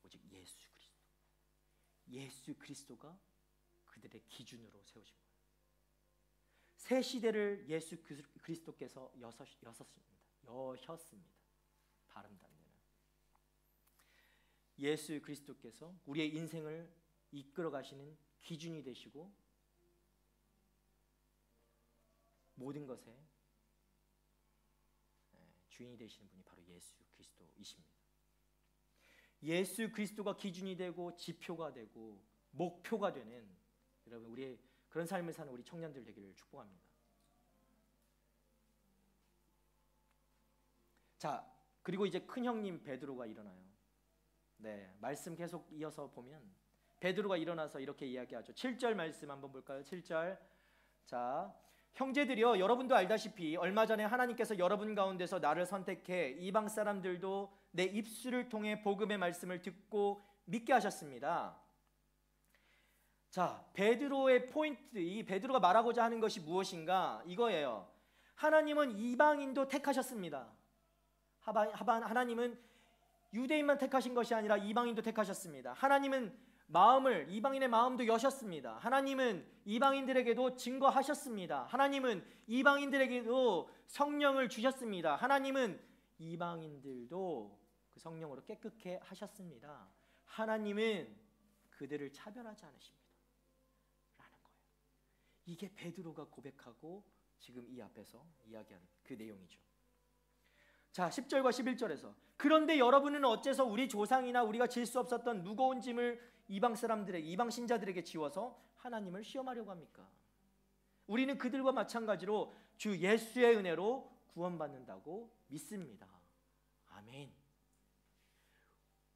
오직 예수 그리스도. 예수 그리스도가 그들의 기준으로 세워진 거예요. 새 시대를 예수 그리스도께서 여셨습니다. 발음도 안 되는. 예수 그리스도께서 우리의 인생을 이끌어 가시는 기준이 되시고 모든 것에 주인이 되시는 분이 바로 예수 그리스도이십니다. 예수 그리스도가 기준이 되고 지표가 되고 목표가 되는 여러분 우리의 그런 삶을 사는 우리 청년들 되기를 축복합니다. 자, 그리고 이제 큰 형님 베드로가 일어나요. 네, 말씀 계속 이어서 보면 베드로가 일어나서 이렇게 이야기하죠. 7절 말씀 한번 볼까요? 7절. 자, 형제들이여, 여러분도 알다시피 얼마 전에 하나님께서 여러분 가운데서 나를 선택해 이방 사람들도 내 입술을 통해 복음의 말씀을 듣고 믿게 하셨습니다. 자, 베드로의 포인트, 이 베드로가 말하고자 하는 것이 무엇인가? 이거예요. 하나님은 이방인도 택하셨습니다. 하나님은 유대인만 택하신 것이 아니라 이방인도 택하셨습니다. 하나님은 이방인의 마음도 여셨습니다. 하나님은 이방인들에게도 증거하셨습니다. 하나님은 이방인들에게도 성령을 주셨습니다. 하나님은 이방인들도 그 성령으로 깨끗게 하셨습니다. 하나님은 그들을 차별하지 않으십니다. 라는 거예요. 이게 베드로가 고백하고 지금 이 앞에서 이야기하는 그 내용이죠. 자, 10절과 11절에서 그런데 여러분은 어째서 우리 조상이나 우리가 질 수 없었던 무거운 짐을 이방 신자들에게 지워서 하나님을 시험하려고 합니까? 우리는 그들과 마찬가지로 주 예수의 은혜로 구원받는다고 믿습니다. 아멘.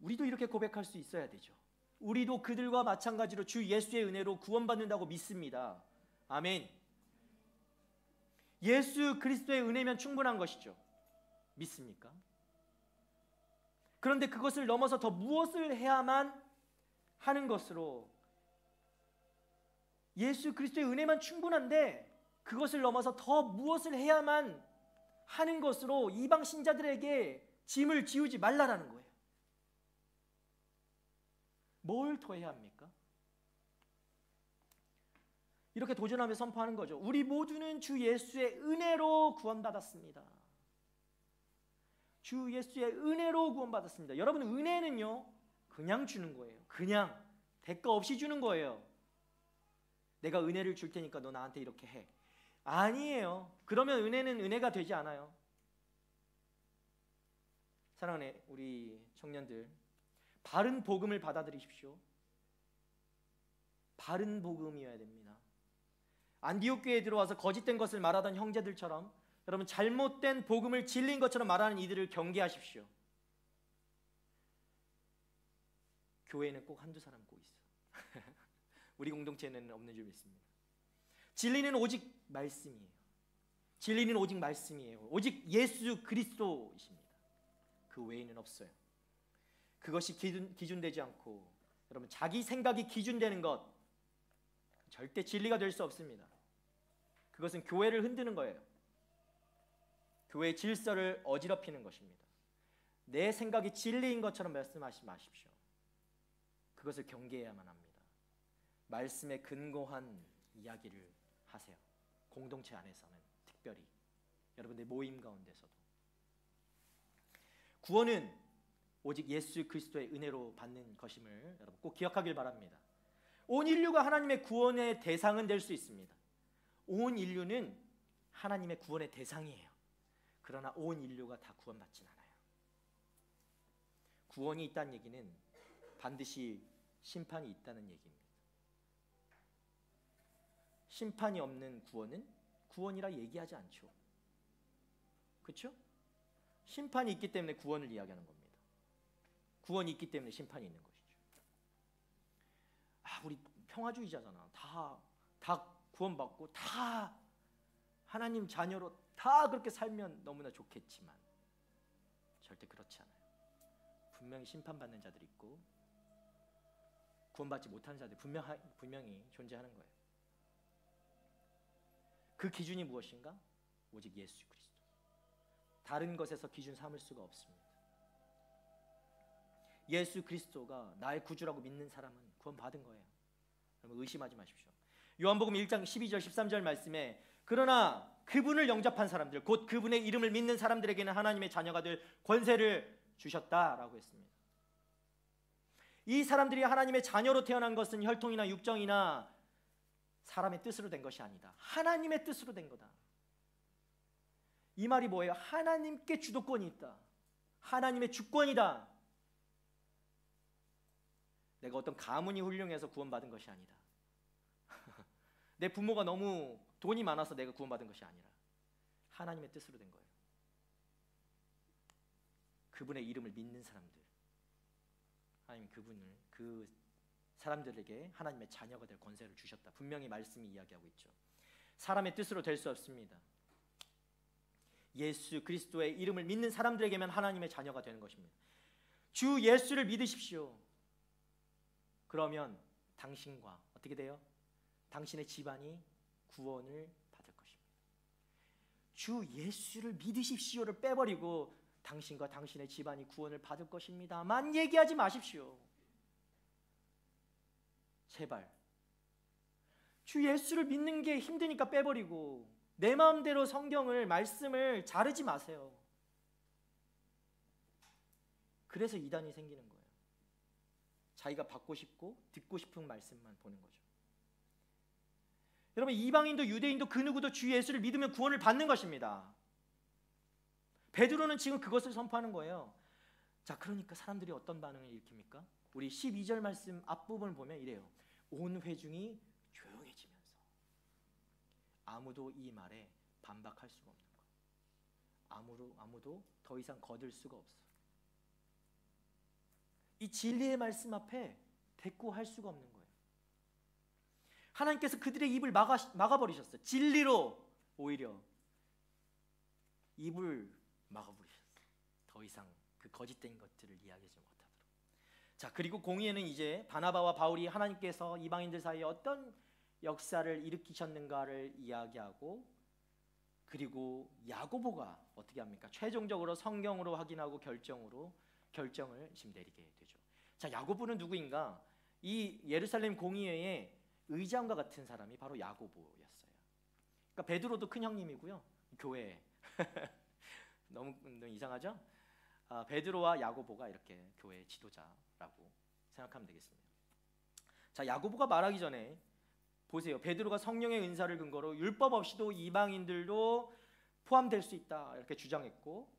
우리도 이렇게 고백할 수 있어야 되죠. 우리도 그들과 마찬가지로 주 예수의 은혜로 구원받는다고 믿습니다. 아멘. 예수 그리스도의 은혜면 충분한 것이죠. 믿습니까? 그런데 그것을 넘어서 더 무엇을 해야만 하는 것으로 예수 그리스도의 은혜만 충분한데 그것을 넘어서 더 무엇을 해야만 하는 것으로 이방 신자들에게 짐을 지우지 말라라는 거예요. 뭘 더 해야 합니까? 이렇게 도전하며 선포하는 거죠. 우리 모두는 주 예수의 은혜로 구원받았습니다. 주 예수의 은혜로 구원받았습니다. 여러분, 은혜는요 그냥 주는 거예요. 그냥 대가 없이 주는 거예요. 내가 은혜를 줄 테니까 너 나한테 이렇게 해. 아니에요. 그러면 은혜는 은혜가 되지 않아요. 사랑하는 우리 청년들, 바른 복음을 받아들이십시오. 바른 복음이어야 됩니다. 안디옥 교회에 들어와서 거짓된 것을 말하던 형제들처럼 여러분 잘못된 복음을 진리인 것처럼 말하는 이들을 경계하십시오. 교회에는 꼭 한두 사람 꼭 있어. 우리 공동체에는 없는 줄 믿습니다. 진리는 오직 말씀이에요. 진리는 오직 말씀이에요. 오직 예수 그리스도이십니다. 그 외에는 없어요. 그것이 기준되지 않고 여러분 자기 생각이 기준되는 것 절대 진리가 될 수 없습니다. 그것은 교회를 흔드는 거예요. 교회의 질서를 어지럽히는 것입니다. 내 생각이 진리인 것처럼 말씀하지 마십시오. 그것을 경계해야만 합니다. 말씀에 근거한 이야기를 하세요. 공동체 안에서는 특별히 여러분들 모임 가운데서도 구원은 오직 예수 그리스도의 은혜로 받는 것임을 여러분 꼭 기억하길 바랍니다. 온 인류가 하나님의 구원의 대상은 될 수 있습니다. 온 인류는 하나님의 구원의 대상이에요. 그러나 온 인류가 다 구원받진 않아요. 구원이 있다는 얘기는 반드시 심판이 있다는 얘기입니다. 심판이 없는 구원은 구원이라 얘기하지 않죠. 그렇죠? 심판이 있기 때문에 구원을 이야기하는 겁니다. 구원이 있기 때문에 심판이 있는 것이죠. 우리 평화주의자잖아. 다 구원받고 다 하나님 자녀로 다 그렇게 살면 너무나 좋겠지만 절대 그렇지 않아요. 분명히 심판받는 자들이 있고 구원받지 못하는 자들이 분명히 존재하는 거예요. 그 기준이 무엇인가? 오직 예수 그리스도. 다른 것에서 기준 삼을 수가 없습니다. 예수 그리스도가 나의 구주라고 믿는 사람은 구원받은 거예요. 여러분 의심하지 마십시오. 요한복음 1장 12절 13절 말씀에 그러나 그분을 영접한 사람들 곧 그분의 이름을 믿는 사람들에게는 하나님의 자녀가 될 권세를 주셨다라고 했습니다. 이 사람들이 하나님의 자녀로 태어난 것은 혈통이나 육정이나 사람의 뜻으로 된 것이 아니다. 하나님의 뜻으로 된 거다. 이 말이 뭐예요? 하나님께 주도권이 있다. 하나님의 주권이다. 내가 어떤 가문이 훌륭해서 구원받은 것이 아니다. 내 부모가 너무 돈이 많아서 내가 구원받은 것이 아니라 하나님의 뜻으로 된 거예요. 그분의 이름을 믿는 사람들, 하나님 그 사람들에게 하나님의 자녀가 될 권세를 주셨다. 분명히 말씀이 이야기하고 있죠. 사람의 뜻으로 될 수 없습니다. 예수 그리스도의 이름을 믿는 사람들에게만 하나님의 자녀가 되는 것입니다. 주 예수를 믿으십시오. 그러면 당신과 어떻게 돼요? 당신의 집안이 구원을 받을 것입니다. 주 예수를 믿으십시오를 빼버리고 당신과 당신의 집안이 구원을 받을 것입니다만 얘기하지 마십시오. 제발. 주 예수를 믿는 게 힘드니까 빼버리고 내 마음대로 성경을 말씀을 자르지 마세요. 그래서 이단이 생기는 거예요. 자기가 받고 싶고 듣고 싶은 말씀만 보는 거죠. 여러분 이방인도 유대인도 그 누구도 주 예수를 믿으면 구원을 받는 것입니다. 베드로는 지금 그것을 선포하는 거예요. 자, 그러니까 사람들이 어떤 반응을 일으킵니까? 우리 12절 말씀 앞부분을 보면 이래요. 온 회중이 조용해지면서 아무도 이 말에 반박할 수가 없는 거예요. 아무도 더 이상 거들 수가 없어요. 이 진리의 말씀 앞에 대꾸할 수가 없는 거예요. 하나님께서 그들의 입을 막아버리셨어요. 진리로 오히려 입을 막아버리셨어요. 더 이상 그 거짓된 것들을 이야기하지 못하도록. 자, 그리고 공의에는 이제 바나바와 바울이 하나님께서 이방인들 사이에 어떤 역사를 일으키셨는가를 이야기하고, 그리고 야고보가 어떻게 합니까? 최종적으로 성경으로 확인하고 결정을 지금 내리게 되죠. 자, 야고보는 누구인가? 이 예루살렘 공의회의 의장과 같은 사람이 바로 야고보였어요. 그러니까 베드로도 큰 형님이고요. 교회 너무 이상하죠? 베드로와 야고보가 이렇게 교회의 지도자라고 생각하면 되겠습니다. 자, 야고보가 말하기 전에 보세요. 베드로가 성령의 은사를 근거로 율법 없이도 이방인들도 포함될 수 있다 이렇게 주장했고,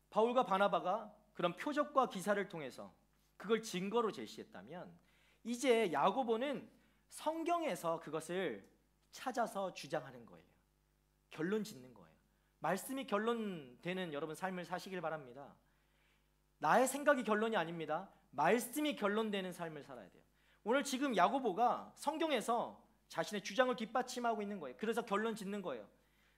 바울과 바나바가 그런 표적과 기사를 통해서 그걸 증거로 제시했다면, 이제 야고보는 성경에서 그것을 찾아서 주장하는 거예요. 결론 짓는 거예요. 말씀이 결론되는 여러분 삶을 사시길 바랍니다. 나의 생각이 결론이 아닙니다. 말씀이 결론되는 삶을 살아야 돼요. 오늘 지금 야고보가 성경에서 자신의 주장을 뒷받침하고 있는 거예요. 그래서 결론 짓는 거예요.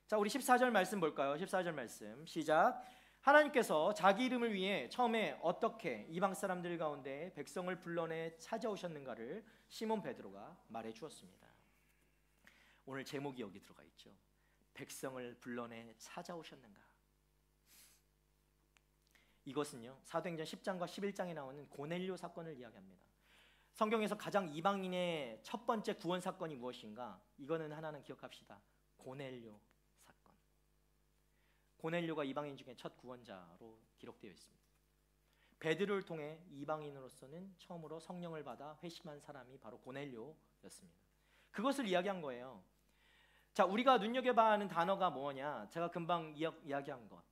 자, 우리 14절 말씀 볼까요? 14절 말씀 시작. 하나님께서 자기 이름을 위해 처음에 어떻게 이방 사람들 가운데 백성을 불러내 찾아오셨는가를 시몬 베드로가 말해 주었습니다. 오늘 제목이 여기 들어가 있죠. 백성을 불러내 찾아오셨는가. 이것은요, 사도행전 10장과 11장에 나오는 고넬료 사건을 이야기합니다. 성경에서 가장 이방인의 첫 번째 구원 사건이 무엇인가? 이거는 하나는 기억합시다. 고넬료 사건. 고넬료가 이방인 중에 첫 구원자로 기록되어 있습니다. 베드로를 통해 이방인으로서는 처음으로 성령을 받아 회심한 사람이 바로 고넬료였습니다. 그것을 이야기한 거예요. 자, 우리가 눈여겨봐야 하는 단어가 뭐냐? 제가 금방 이야기한 것.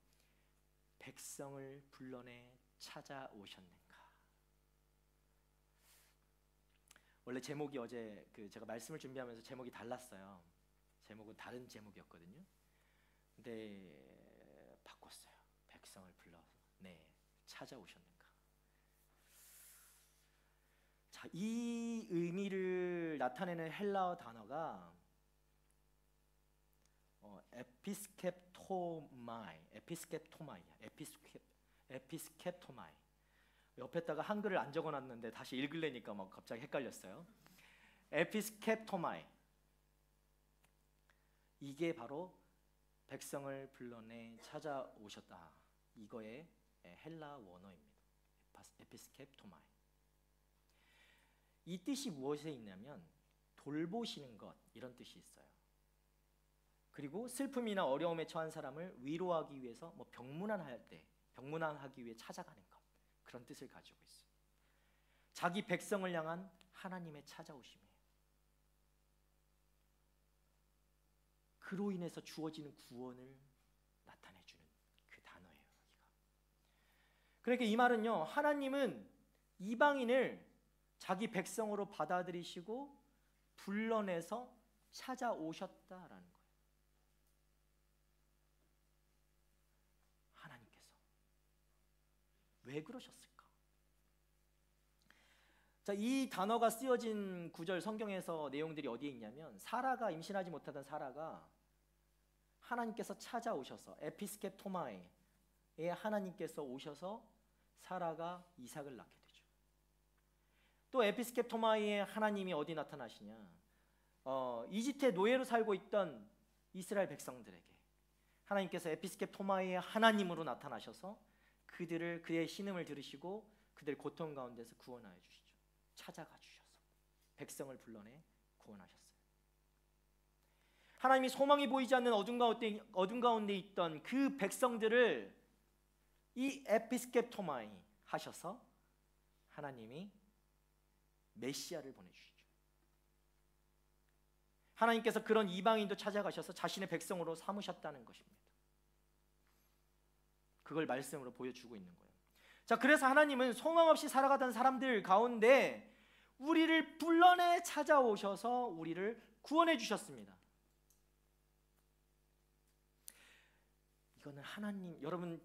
백성을 불러내 찾아오셨는가. 원래 제목이 어제 제가 말씀을 준비하면서 제목이 달랐어요. 제목은 다른 제목이었거든요. 근데 바꿨어요. 백성을 불러서 찾아오셨는가. 자, 이 의미를 나타내는 헬라어 단어가 에피스케토마이. 옆에다가 한글을 안 적어놨는데 다시 읽으려니까 막 갑자기 헷갈렸어요. 에피스케토마이. 이게 바로 백성을 불러내 찾아오셨다. 이거의 헬라 원어입니다. 에피스케토마이. 이 뜻이 무엇에 있냐면 돌보시는 것, 이런 뜻이 있어요. 그리고 슬픔이나 어려움에 처한 사람을 위로하기 위해서 병문안하기 위해 찾아가는 것, 그런 뜻을 가지고 있어요. 자기 백성을 향한 하나님의 찾아오심이에요. 그로 인해서 주어지는 구원을 나타내주는 그 단어예요, 여기가. 그러니까 이 말은요, 하나님은 이방인을 자기 백성으로 받아들이시고 불러내서 찾아오셨다라는 거예요. 하나님께서 왜 그러셨을까? 자, 이 단어가 쓰여진 구절 성경에서 내용들이 어디에 있냐면, 사라가, 임신하지 못하던 사라가 하나님께서 찾아오셔서, 에피스케토마에 하나님께서 오셔서 사라가 이삭을 낳게 되죠. 또 에피스케토마에 하나님이 어디 나타나시냐? 이집트의 노예로 살고 있던 이스라엘 백성들에게 하나님께서 에피스케토마에 하나님으로 나타나셔서 그의 신음을 들으시고 그들의 고통 가운데서 구원하여 주시죠. 찾아가 주셔서 백성을 불러내 구원하셨어요. 하나님이 소망이 보이지 않는 어둠 가운데 있던 그 백성들을 이 에피스케토마이 하셔서 하나님이 메시아를 보내주시죠. 하나님께서 그런 이방인도 찾아가셔서 자신의 백성으로 삼으셨다는 것입니다. 그걸 말씀으로 보여주고 있는 거예요. 자, 그래서 하나님은 소망 없이 살아가던 사람들 가운데 우리를 불러내 찾아오셔서 우리를 구원해 주셨습니다. 이거는 하나님, 여러분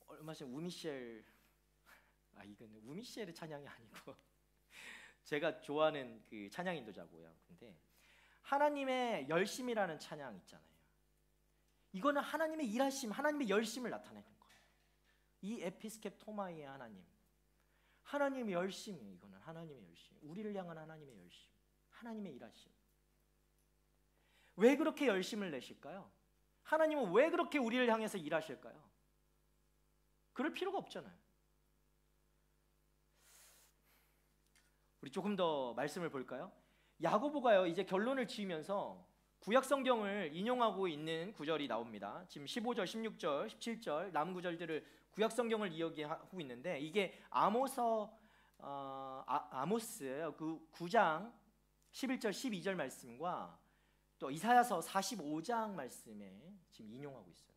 얼마 전에 이거는 우미셸의 찬양이 아니고 제가 좋아하는 그 찬양 인도자고요. 근데 하나님의 열심이라는 찬양 있잖아요. 이거는 하나님의 일하심, 하나님의 열심을 나타내는 거예요. 이 에피스케토마이의 하나님의 열심이에요. 이거는 하나님의 열심, 우리를 향한 하나님의 열심, 하나님의 일하심. 왜 그렇게 열심을 내실까요? 하나님은 왜 그렇게 우리를 향해서 일하실까요? 그럴 필요가 없잖아요. 우리 조금 더 말씀을 볼까요? 야고보가요, 이제 결론을 지으면서 구약 성경을 인용하고 있는 구절이 나옵니다. 지금 15절, 16절, 17절 남은 구절들을 구약 성경을 이야기하고 있는데, 이게 아모스 그 9장 11절, 12절 말씀과 또 이사야서 45장 말씀에 지금 인용하고 있어요.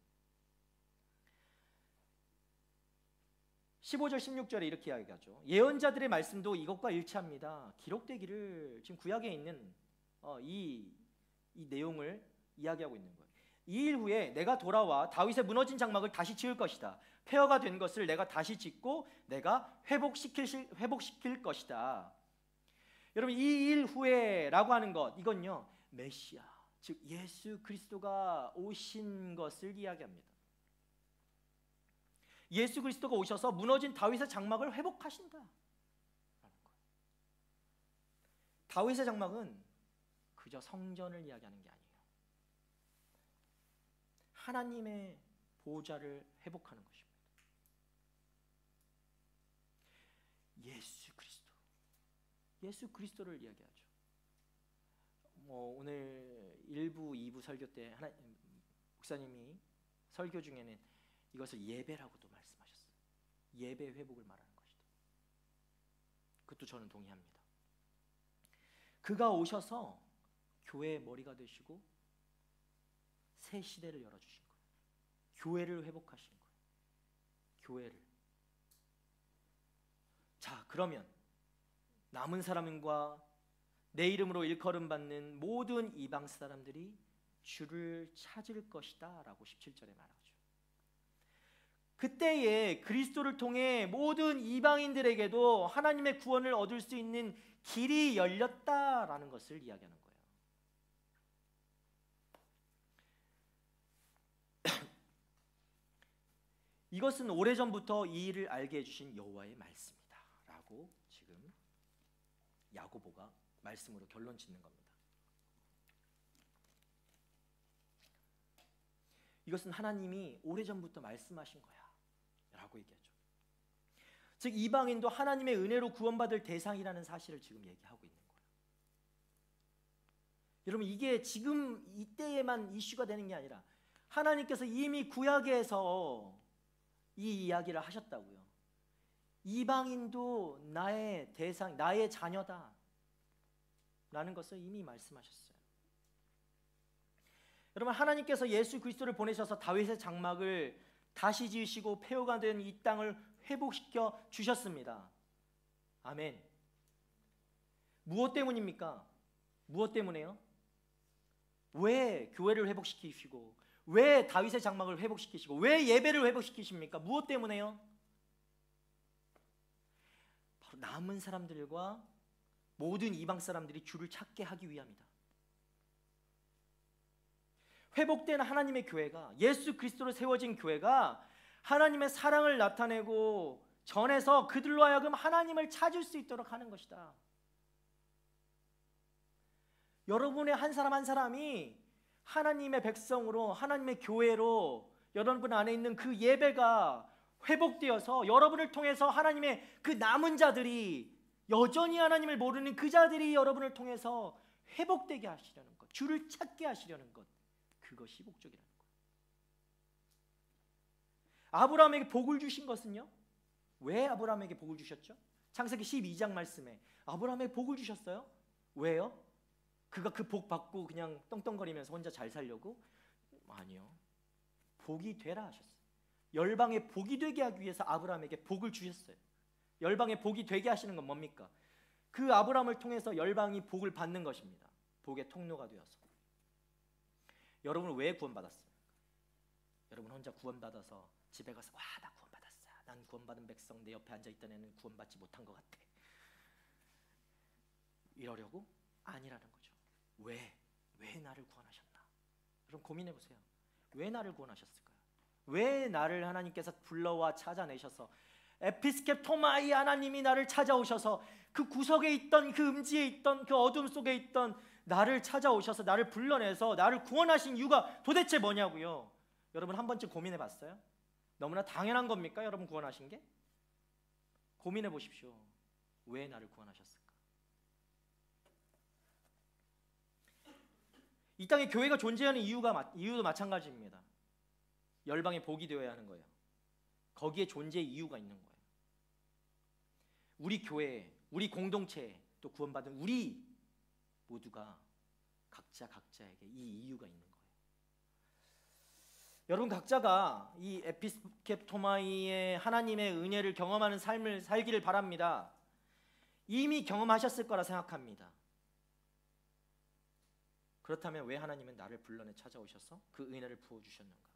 15절 16절에 이렇게 이야기하죠. 예언자들의 말씀도 이것과 일치합니다. 기록되기를, 지금 구약에 있는 이 내용을 이야기하고 있는 거예요. 이 일 후에 내가 돌아와 다윗의 무너진 장막을 다시 지을 것이다. 폐허가 된 것을 내가 다시 짓고 내가 회복시킬 것이다. 여러분, 이 일 후에라고 하는 것, 이건요, 메시아, 즉 예수 그리스도가 오신 것을 이야기합니다. 예수 그리스도가 오셔서 무너진 다윗의 장막을 회복하신다. 다윗의 장막은 그저 성전을 이야기하는 게 아니에요. 하나님의 보좌를 회복하는 것입니다. 예수 그리스도를 이야기하죠. 오늘 1부, 2부 설교 때 목사님이 설교 중에는 이것을 예배라고도 말씀하셨어요. 예배 회복을 말하는 것이다. 그것도 저는 동의합니다. 그가 오셔서 교회의 머리가 되시고 새 시대를 열어주신 거예요. 교회를 회복하신 거예요. 교회를. 자, 그러면 남은 사람과 내 이름으로 일컬음 받는 모든 이방 사람들이 주를 찾을 것이다 라고 17절에 말하죠. 그때에 그리스도를 통해 모든 이방인들에게도 하나님의 구원을 얻을 수 있는 길이 열렸다라는 것을 이야기하는 거예요. 이것은 오래전부터 이 일을 알게 해주신 여호와의 말씀이다 라고 지금 야고보가 말씀으로 결론 짓는 겁니다. 이것은 하나님이 오래전부터 말씀하신 거야 라고 얘기하죠. 즉 이방인도 하나님의 은혜로 구원받을 대상이라는 사실을 지금 얘기하고 있는 거예요. 여러분, 이게 지금 이때에만 이슈가 되는 게 아니라 하나님께서 이미 구약에서 이 이야기를 하셨다고요. 이방인도 나의 대상, 나의 자녀다 라는 것을 이미 말씀하셨어요. 여러분, 하나님께서 예수 그리스도를 보내셔서 다윗의 장막을 다시 지으시고 폐허가 된 이 땅을 회복시켜 주셨습니다. 아멘. 무엇 때문입니까? 무엇 때문에요? 왜 교회를 회복시키시고 왜 다윗의 장막을 회복시키시고 왜 예배를 회복시키십니까? 무엇 때문에요? 바로 남은 사람들과 모든 이방 사람들이 주를 찾게 하기 위함이다. 회복된 하나님의 교회가, 예수 그리스도로 세워진 교회가 하나님의 사랑을 나타내고 전해서 그들로 하여금 하나님을 찾을 수 있도록 하는 것이다. 여러분의 한 사람 한 사람이 하나님의 백성으로, 하나님의 교회로 여러분 안에 있는 그 예배가 회복되어서 여러분을 통해서 하나님의 그 남은 자들이, 여전히 하나님을 모르는 그 자들이 여러분을 통해서 회복되게 하시려는 것, 주를 찾게 하시려는 것, 그것이 목적이라는 거예요. 아브라함에게 복을 주신 것은요? 왜 아브라함에게 복을 주셨죠? 창세기 12장 말씀에 아브라함에게 복을 주셨어요? 왜요? 그가 그 복 받고 그냥 떵떵거리면서 혼자 잘 살려고? 아니요. 복이 되라 하셨어요. 열방에 복이 되게 하기 위해서 아브라함에게 복을 주셨어요. 열방에 복이 되게 하시는 건 뭡니까? 그 아브라함을 통해서 열방이 복을 받는 것입니다. 복의 통로가 되어서. 여러분은 왜 구원받았어요? 여러분 혼자 구원받아서 집에 가서 와, 나 구원받았어. 난 구원받은 백성, 내 옆에 앉아있던 애는 구원받지 못한 것 같아. 이러려고? 아니라는 거죠. 왜 나를 구원하셨나? 여러분 고민해보세요. 왜 나를 구원하셨을까요? 왜 나를 하나님께서 불러와 찾아내셔서 에피스케토마이 하나님이 나를 찾아오셔서 그 구석에 있던, 그 음지에 있던, 그 어둠 속에 있던 나를 찾아오셔서 나를 불러내서 나를 구원하신 이유가 도대체 뭐냐고요? 여러분 한 번쯤 고민해봤어요? 너무나 당연한 겁니까? 여러분 구원하신 게? 고민해보십시오. 왜 나를 구원하셨을까? 이 땅에 교회가 존재하는 이유도 마찬가지입니다. 열방의 복이 되어야 하는 거예요. 거기에 존재의 이유가 있는 거예요. 우리 교회, 우리 공동체, 또 구원받은 우리 모두가 각자에게 이 이유가 있는 거예요. 여러분 각자가 이 에피스케토마이의 하나님의 은혜를 경험하는 삶을 살기를 바랍니다. 이미 경험하셨을 거라 생각합니다. 그렇다면 왜 하나님은 나를 불러내 찾아오셔서 그 은혜를 부어주셨는가?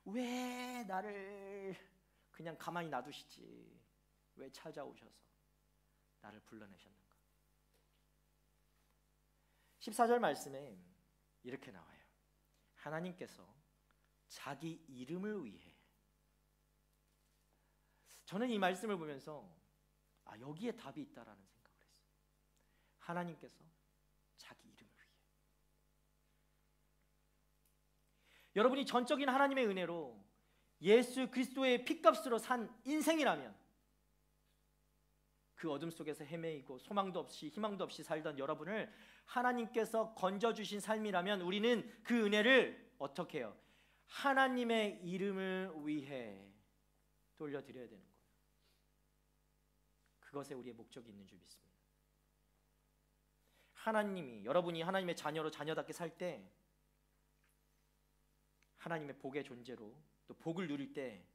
왜 나를 그냥 가만히 놔두시지? 왜 찾아오셔서 나를 불러내셨는가? 14절 말씀에 이렇게 나와요. 하나님께서 자기 이름을 위해. 저는 이 말씀을 보면서 여기에 답이 있다라는 생각을 했어요. 하나님께서 자기 이름을 위해. 여러분이 전적인 하나님의 은혜로 예수 그리스도의 피값으로 산 인생이라면, 그 어둠 속에서 헤매이고 소망도 없이 희망도 없이 살던 여러분을 하나님께서 건져주신 삶이라면 우리는 그 은혜를 어떻게 해요? 하나님의 이름을 위해 돌려드려야 되는 거예요. 그것에 우리의 목적이 있는 줄 믿습니다. 여러분이 하나님의 자녀로 자녀답게 살 때 하나님의 복의 존재로 또 복을 누릴 때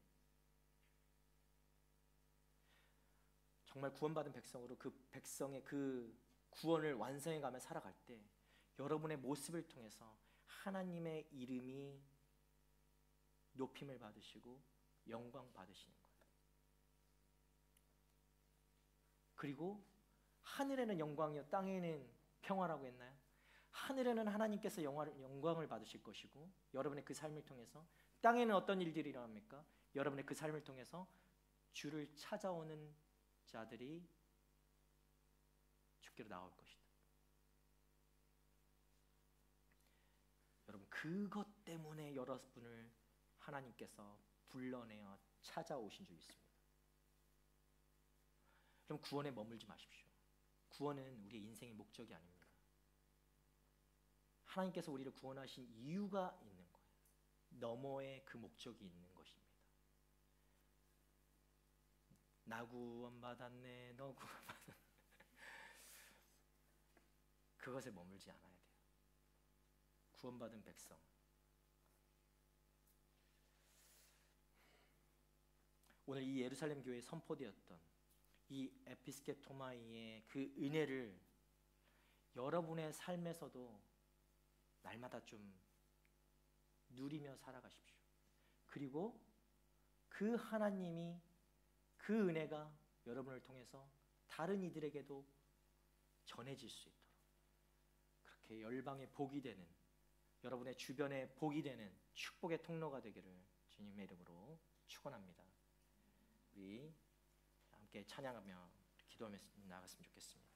정말 구원받은 백성으로 그 백성의 그 구원을 완성해가며 살아갈 때 여러분의 모습을 통해서 하나님의 이름이 높임을 받으시고 영광 받으시는 거예요. 그리고 하늘에는 영광이요 땅에는 평화라고 했나요? 하늘에는 하나님께서 영광을 받으실 것이고 여러분의 그 삶을 통해서 땅에는 어떤 일들이 일어납니까? 여러분의 그 삶을 통해서 주를 찾아오는 자들이 주께로 나올 것이다. 여러분 그것 때문에 여러분을 하나님께서 불러내어 찾아오신 줄 믿습니다. 그럼 구원에 머물지 마십시오. 구원은 우리의 인생의 목적이 아닙니다. 하나님께서 우리를 구원하신 이유가 있는 거예요. 너머에 그 목적이 있는 것입니다. 나 구원받았네, 너 구원받았네. 그것에 머물지 않아야 돼요. 구원받은 백성. 오늘 이 예루살렘 교회에 선포되었던 이 에피스케토마이의 그 은혜를 여러분의 삶에서도 날마다 좀 누리며 살아가십시오. 그리고 그 하나님이 그 은혜가 여러분을 통해서 다른 이들에게도 전해질 수 있도록 그렇게 열방의 복이 되는 여러분의 주변에 복이 되는 축복의 통로가 되기를 주님의 이름으로 축원합니다. 우리 함께 찬양하며 기도하며 나갔으면 좋겠습니다.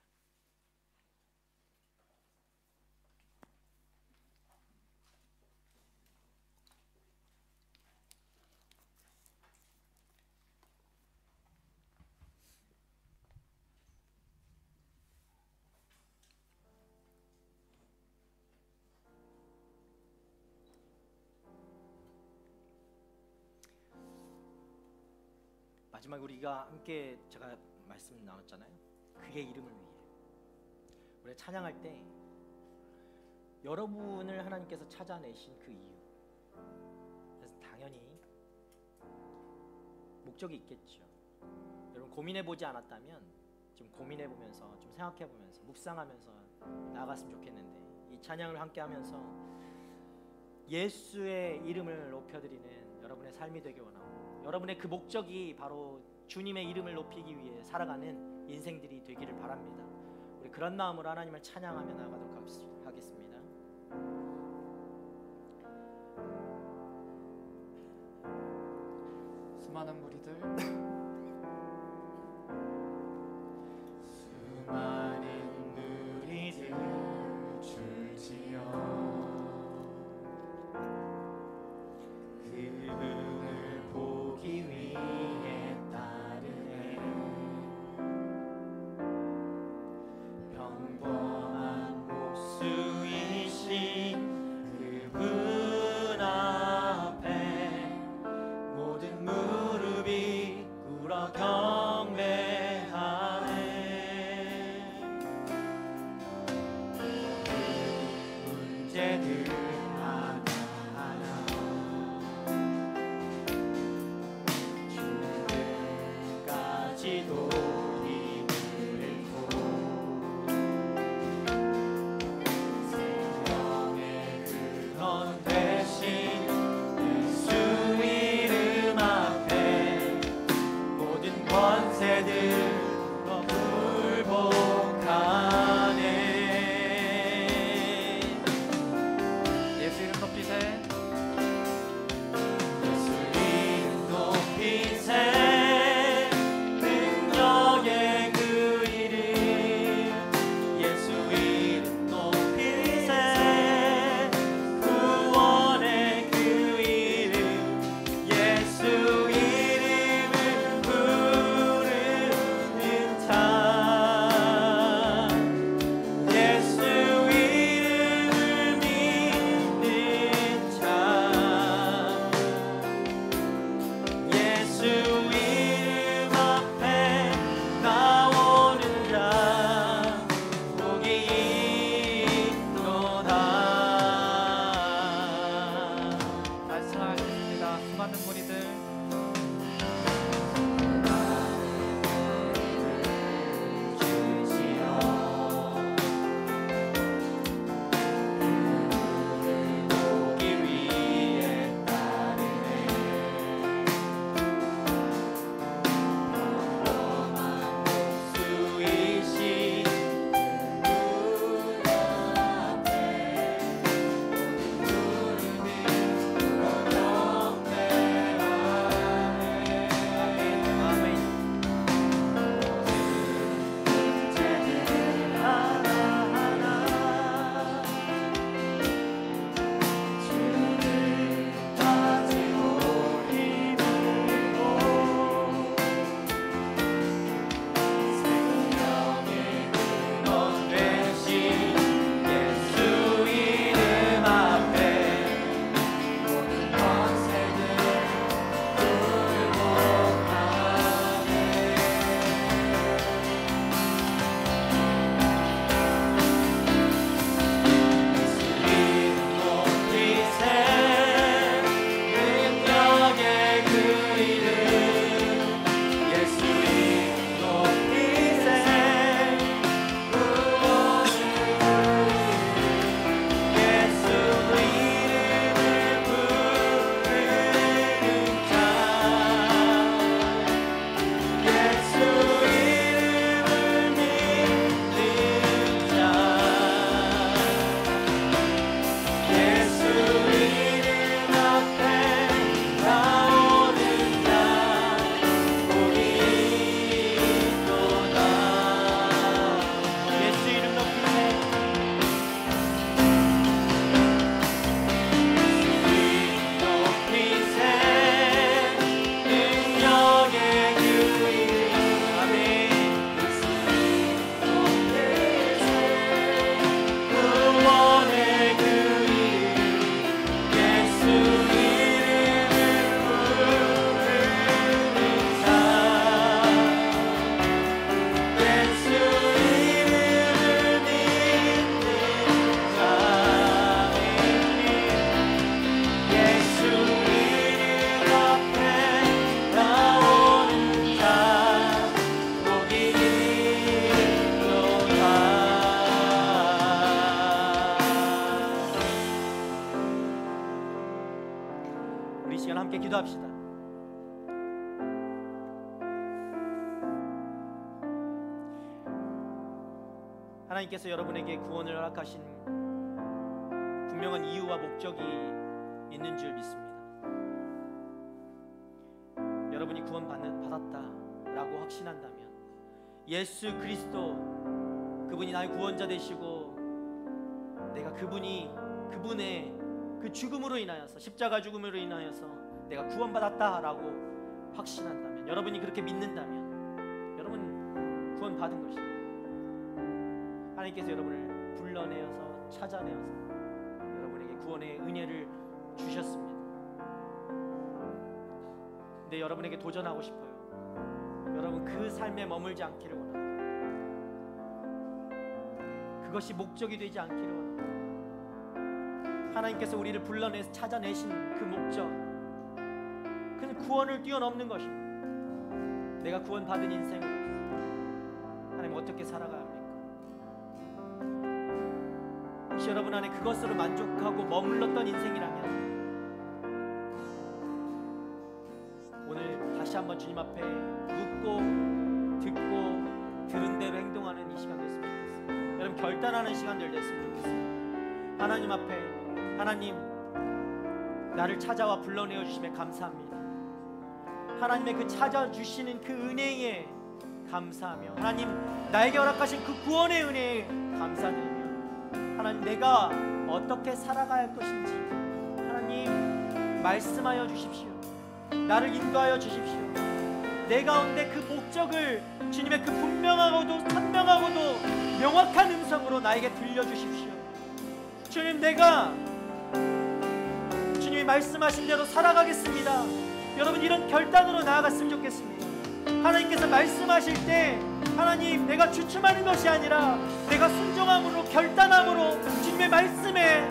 마지막 우리가 함께 제가 말씀 나눴잖아요. 그의 이름을 위해 우리 찬양할 때 여러분을 하나님께서 찾아내신 그 이유, 그래서 당연히 목적이 있겠죠. 여러분 고민해보지 않았다면 좀 고민해보면서 좀 생각해보면서 묵상하면서 나아갔으면 좋겠는데 이 찬양을 함께 하면서 예수의 이름을 높여드리는 여러분의 삶이 되기 원하고 여러분의 그 목적이 바로 주님의 이름을 높이기 위해 살아가는 인생들이 되기를 바랍니다. 우리 그런 마음으로 하나님을 찬양하며 나아가도록 하겠습니다. 수많은 무리들 수많은 무리들 줄지어 그분을 보기 위해 따르네. 평범한 목수이신 그분 앞에 모든 무릎이 많은 무리들 우리 시간 함께 기도합시다. 하나님께서 여러분에게 구원을 허락하신 분명한 이유와 목적이 있는 줄 믿습니다. 여러분이 구원받았다라고 확신한다면 예수 그리스도 그분이 나의 구원자 되시고 내가 그분의 그 죽음으로 인하여서 십자가 죽음으로 인하여서 내가 구원받았다라고 확신한다면 여러분이 그렇게 믿는다면 여러분 구원받은 것입니다. 하나님께서 여러분을 불러내어서 찾아내어서 여러분에게 구원의 은혜를 주셨습니다. 근데 여러분에게 도전하고 싶어요. 여러분 그 삶에 머물지 않기를 원합니다. 그것이 목적이 되지 않기를 원합니다. 하나님께서 우리를 불러내서 찾아내신 그 목적, 그는 구원을 뛰어넘는 것입니다. 내가 구원받은 인생으로 하나님 어떻게 살아가야 합니까? 혹시 여러분 안에 그것으로 만족하고 머물렀던 인생이라면 오늘 다시 한번 주님 앞에 묻고 듣고 들은 대로 행동하는 이 시간 됐으면 좋겠습니다. 여러분 결단하는 시간들 됐으면 좋겠습니다. 하나님 앞에 하나님 나를 찾아와 불러내어 주심에 감사합니다. 하나님의 그 찾아주시는 그 은혜에 감사하며 하나님 나에게 허락하신 그 구원의 은혜에 감사드리며 하나님 내가 어떻게 살아가야 할 것인지 하나님 말씀하여 주십시오. 나를 인도하여 주십시오. 내 가운데 그 목적을 주님의 그 분명하고도 선명하고도 명확한 음성으로 나에게 들려주십시오. 주님 내가 주님이 말씀하신 대로 살아가겠습니다. 여러분 이런 결단으로 나아갔으면 좋겠습니다. 하나님께서 말씀하실 때 하나님 내가 주춤하는 것이 아니라 내가 순종함으로 결단함으로 주님의 말씀에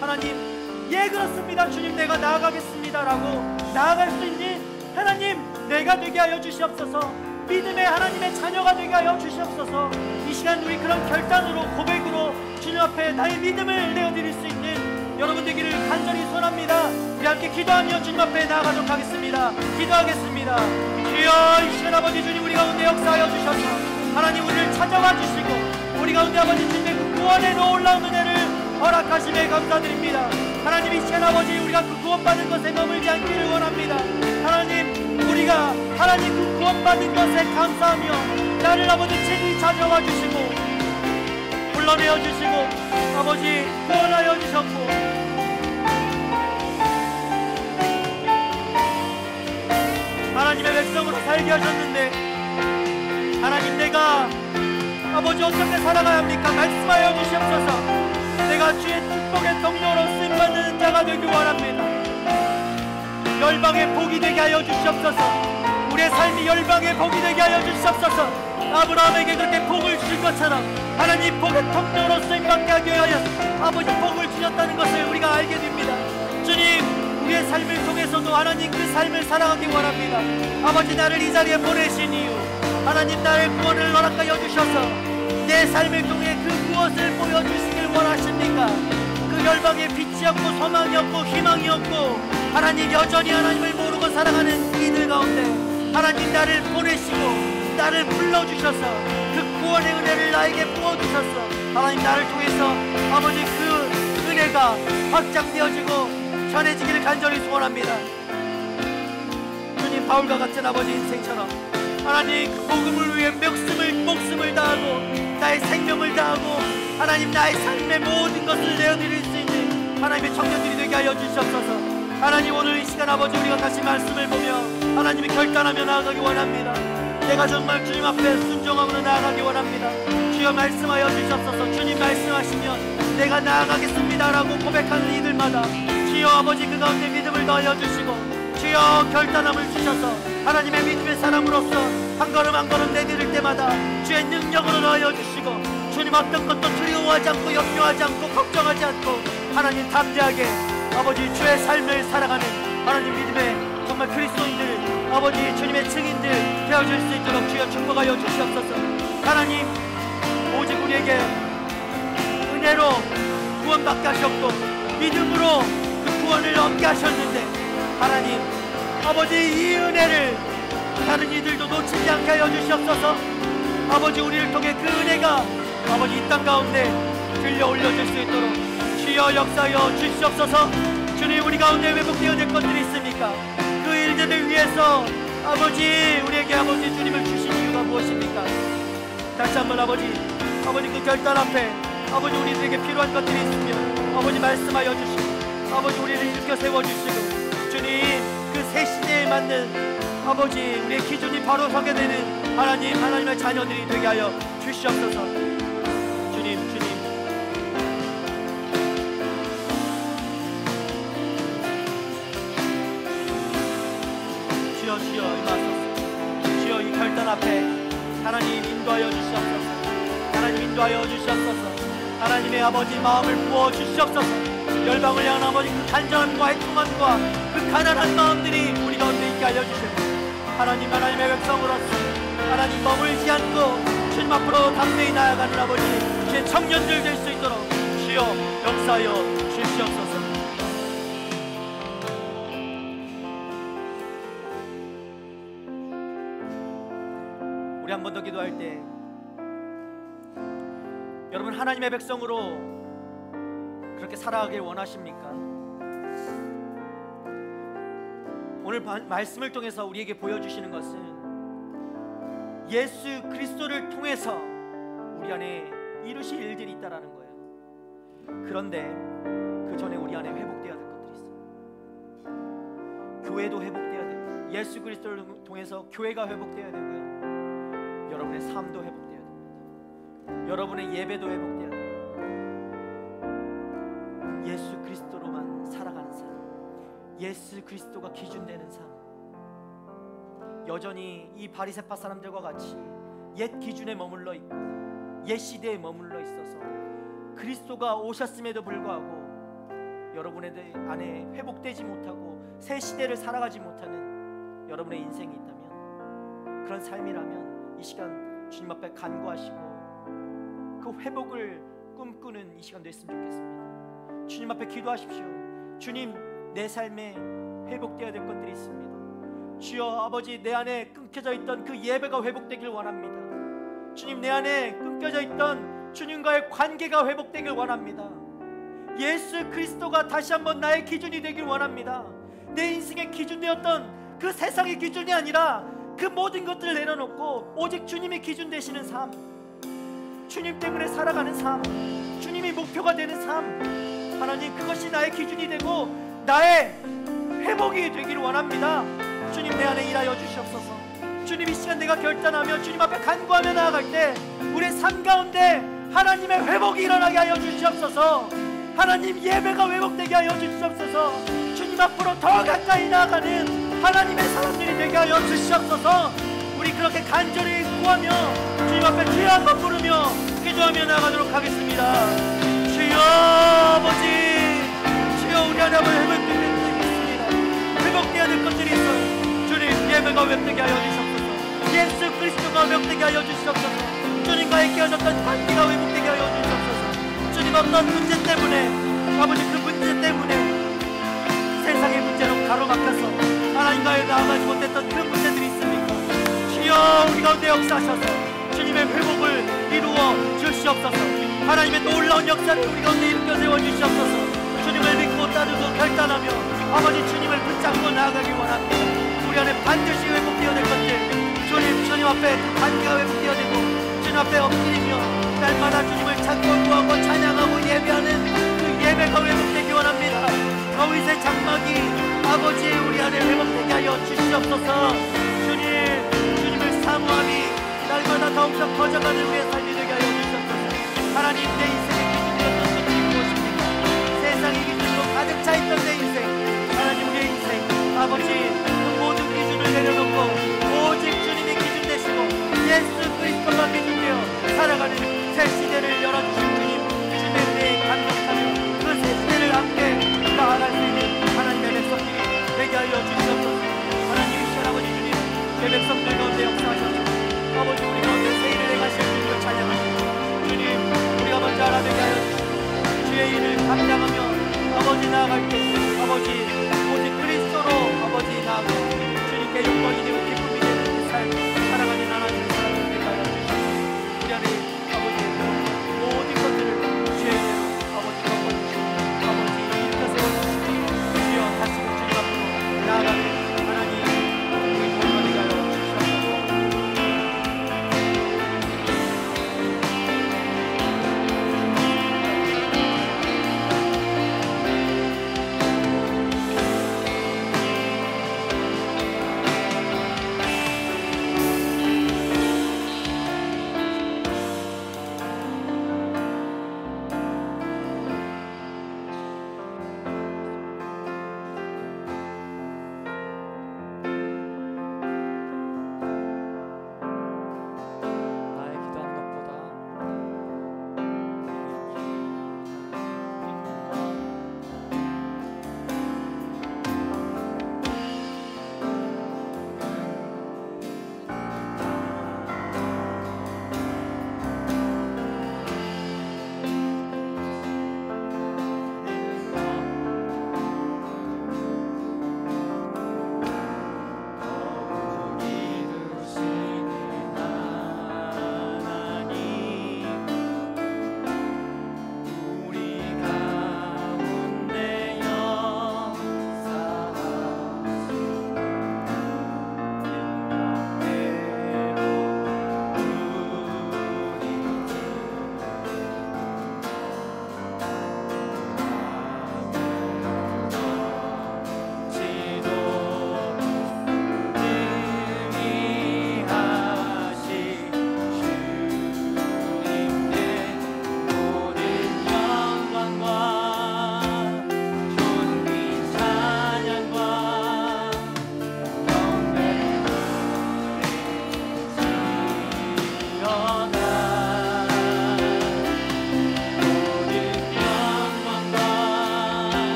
하나님 예 그렇습니다 주님 내가 나아가겠습니다. 원하십니다라고 나아갈 수 있는 하나님 내가 되게 하여 주시옵소서. 믿음의 하나님의 자녀가 되게 하여 주시옵소서. 이 시간 우리 그런 결단으로 고백으로 주님 앞에 나의 믿음을 내어드릴 수 있는 여러분 되기를 간절히 소원합니다. 우리 함께 기도하며 주님 앞에 나아가도록 하겠습니다. 기도하겠습니다. 주여, 이 시간 아버지 주님 우리 가운데 역사하여 주셔서 하나님 우리를 찾아와 주시고 우리 가운데 아버지 주님의 그 구원의 놀라운 은혜를 허락하심에 감사드립니다. 하나님 이 시간 아버지 우리가 그 구원받은 것에 머물지 않기를 원합니다. 하나님 우리가 하나님 그 구원받은 것에 감사하며 나를 아버지 친히 찾아와 주시고 불러내어 주시고 아버지 구원하여 주셨고 하나님의 백성으로 살게 하셨는데 하나님 내가 아버지 어떻게 살아가야 합니까? 말씀하여 주시옵소서. 내가 주의 축복의 통로로 쓰임받는 자가 되길 원합니다. 열방의 복이 되게 하여 주시옵소서. 우리의 삶이 열방의 복이 되게 하여 주시옵소서. 아브라함에게 그렇게 복을 주신 것처럼 하나님 복의 통로로 쓰임받게 하게 하여 아버지 복을 주셨다는 것을 우리가 알게 됩니다. 주님 우리의 삶을 통해서도 하나님 그 삶을 살아가기 원합니다. 아버지 나를 이 자리에 보내신 이유 하나님 나의 구원을 허락하여 주셔서 내 삶을 통해 그 무엇을 보여주시길 원하십니까? 그 열방에 빛이 없고 소망이 없고 희망이 없고 하나님 여전히 하나님을 모르고 살아가는 이들 가운데 하나님 나를 보내시고 나를 불러주셔서 그 구원의 은혜를 나에게 부어주셔서 하나님 나를 통해서 아버지 그 은혜가 확장되어지고 전해지기를 간절히 소원합니다. 주님 바울과 같은 아버지 인생처럼 하나님 그 복음을 위해 목숨을 다하고 나의 생명을 다하고 하나님 나의 삶의 모든 것을 내어드릴 수 있는 하나님의 청년들이 되게 하여 주시옵소서. 하나님 오늘 이 시간 아버지 우리가 다시 말씀을 보며 하나님이 결단하며 나아가기 원합니다. 내가 정말 주님 앞에 순종함으로 나아가기 원합니다. 주여 말씀하여 주시옵소서. 주님 말씀하시면 내가 나아가겠습니다라고 고백하는 이들마다 주여 아버지 그 가운데 믿음을 더하여 주시고 주여 결단함을 주셔서 하나님의 믿음의 사람으로서 한 걸음 한 걸음 내디딜 때마다 주의 능력으로 넣어 주시고 주님 어떤 것도 두려워하지 않고 염려하지 않고 걱정하지 않고 하나님 담대하게 아버지 주의 삶을 살아가는 하나님 믿음의 정말 그리스도인들 아버지 주님의 증인들 되어질 수 있도록 주여 축복하여 주시옵소서. 하나님 오직 우리에게 은혜로 구원받게 하셨고 믿음으로 그 구원을 얻게 하셨는데 하나님 아버지 이 은혜를 다른 이들도 놓치지 않게 하여 주시옵소서. 아버지 우리를 통해 그 은혜가 아버지 이 땅 가운데 들려 올려질 수 있도록 주여 역사하여 주시옵소서. 주님 우리 가운데 회복되어야 될 것들이 있습니까? 그 일들을 위해서 아버지 우리에게 아버지 주님을 주신 이유가 무엇입니까? 다시 한번 아버지 그 결단 앞에 아버지 우리들에게 필요한 것들이 있으면 아버지 말씀하여 주시고 아버지 우리를 일으켜 세워주시고 주님 그 새 시대에 맞는 아버지 우리의 기준이 바로 서게 되는 하나님의 자녀들이 되게 하여 주시옵소서. 주님 주여 임하소서. 주여 이 결단 앞에 하나님 인도하여 주시옵소서. 하나님 인도하여 주시옵소서. 하나님의 아버지 마음을 부어 주시옵소서. 열방을 향한 아버지 그 간절함과의 통함과 그 가난한 마음들이 우리 가운데 있게 알려 주시옵소서. 하나님의 백성으로서 하나님 머물지 않고 주님 앞으로 담대히 나아가는 아버지 주의 청년들 될 수 있도록 주여 역사하여 주시옵소서. 우리 한 번 더 기도할 때 여러분 하나님의 백성으로 그렇게 살아가길 원하십니까? 오늘 말씀을 통해서 우리에게 보여주시는 것은 예수 그리스도를 통해서 우리 안에 이루실 일들이 있다라는 거예요. 그런데 그 전에 우리 안에 회복되어야 될 것들이 있어요. 교회도 회복되어야 되고 예수 그리스도를 통해서 교회가 회복되어야 되고요. 여러분의 삶도 회복되어야 됩니다. 여러분의 예배도 회복되어야 됩니다. 예수 그리스도로만 살아가는 삶, 예수 그리스도가 기준되는 삶. 여전히 이 바리새파 사람들과 같이 옛 기준에 머물러 있고 옛 시대에 머물러 있어서 그리스도가 오셨음에도 불구하고 여러분의 안에 회복되지 못하고 새 시대를 살아가지 못하는 여러분의 인생이 있다면, 그런 삶이라면 이 시간 주님 앞에 간구하시고 그 회복을 꿈꾸는 이 시간 됐으면 좋겠습니다. 주님 앞에 기도하십시오. 주님, 내 삶에 회복되어야 될 것들이 있습니다. 주여 아버지, 내 안에 끊겨져 있던 그 예배가 회복되길 원합니다. 주님, 내 안에 끊겨져 있던 주님과의 관계가 회복되길 원합니다. 예수 그리스도가 다시 한번 나의 기준이 되길 원합니다. 내 인생의 기준 되었던 그 세상의 기준이 아니라 그 모든 것들을 내려놓고 오직 주님이 기준 되시는 삶, 주님 때문에 살아가는 삶, 주님이 목표가 되는 삶, 하나님, 그것이 나의 기준이 되고 나의 회복이 되기를 원합니다. 주님, 내 안에 일하여 주시옵소서. 주님, 이 시간 내가 결단하며 주님 앞에 간구하며 나아갈 때 우리의 삶 가운데 하나님의 회복이 일어나게 하여 주시옵소서. 하나님, 예배가 회복되게 하여 주시옵소서. 주님 앞으로 더 가까이 나아가는 하나님의 사람들이 되게 하여 주시옵소서. 우리 그렇게 간절히 구하며 주님 앞에 주여 한번 부르며 기도하며 나아가도록 하겠습니다. 주여 아버지, 주여 우리 안에 한번 회복되게 해주시겠습니다. 회복되어야 될 것들이 있어요. 주님, 예배가 회복되게 하여 주시옵소서. 예수 그리스도가 회복되게 하여 주시옵소서. 주님과의 깨어졌던 관계가 회복되게 하여 주시옵소서. 주님, 어떤 문제 때문에, 아버지, 그 문제 때문에 세상의 문제로 가로막혀서 하나님과의 나아가지 못했던 그 문제들이 있습니까? 주여 우리 가운데 역사하셔서 주님의 회복을 이루어 주시옵소서. 하나님의 놀라운 역사를 우리 가운데 일으켜 세워 주시옵소서. 주님을 믿고 따르고 결단하며 아버지 주님을 붙잡고 나아가기 원합니다. 우리 안에 반드시 회복되어야 될 것들, 주님 앞에 그 관계가 회복되어야 되고 주님 앞에 엎드리며 날마다 주님을 찾고 구하고 찬양하고 예배하는 그 예배가 회복되기 원합니다. 다윗의 장막이 아버지 우리 안에 회복되게 하여 주시옵소서. 주님을 사모함이 날마다 더욱더 커져가는 우리의 삶이 되게 하여 주시옵소서. 하나님, 내 인생의 기준이었던 것들이 무엇입니까? 세상의 기준으로 가득 차 있던 내 인생, 하나님, 우리의 인생 아버지 그 모든 기준을 내려놓고 오직 주님이 기준 되시고 예수 그리스도가 기준 되어 살아가는 새 시대를 열어주신 주님, 주님의 은혜에 감격하며 그 새 시대를 함께 나아갈 수 있는 하나님의 백성들이 되게 하여 주시옵소서. 하나님, 이 시간 아버지 주님, 내 백성들 가운데 역사하셔서 아버지 우리 가운데 새 일을 행하실 주님을 찬양합니다. 주님, 우리가 먼저 알아내게 하여 주시고 주의 일을 감당하며 아버지 나아갈 때 아버지 오직 그리스도로 아버지 나아가 주님께 영광이 되고 기쁨이 되는 그 삶 살아가는 하나님의 사랑을 되게 하여 주시고 우리 안에 아버지 모든 것들을 주의 이름으로 아버지 덮어주시고 아버지 일으켜 세워주시고 주여 다시 주님 앞으로 나아가는 하나님 우리 모두가 되게 하여 주시옵소서.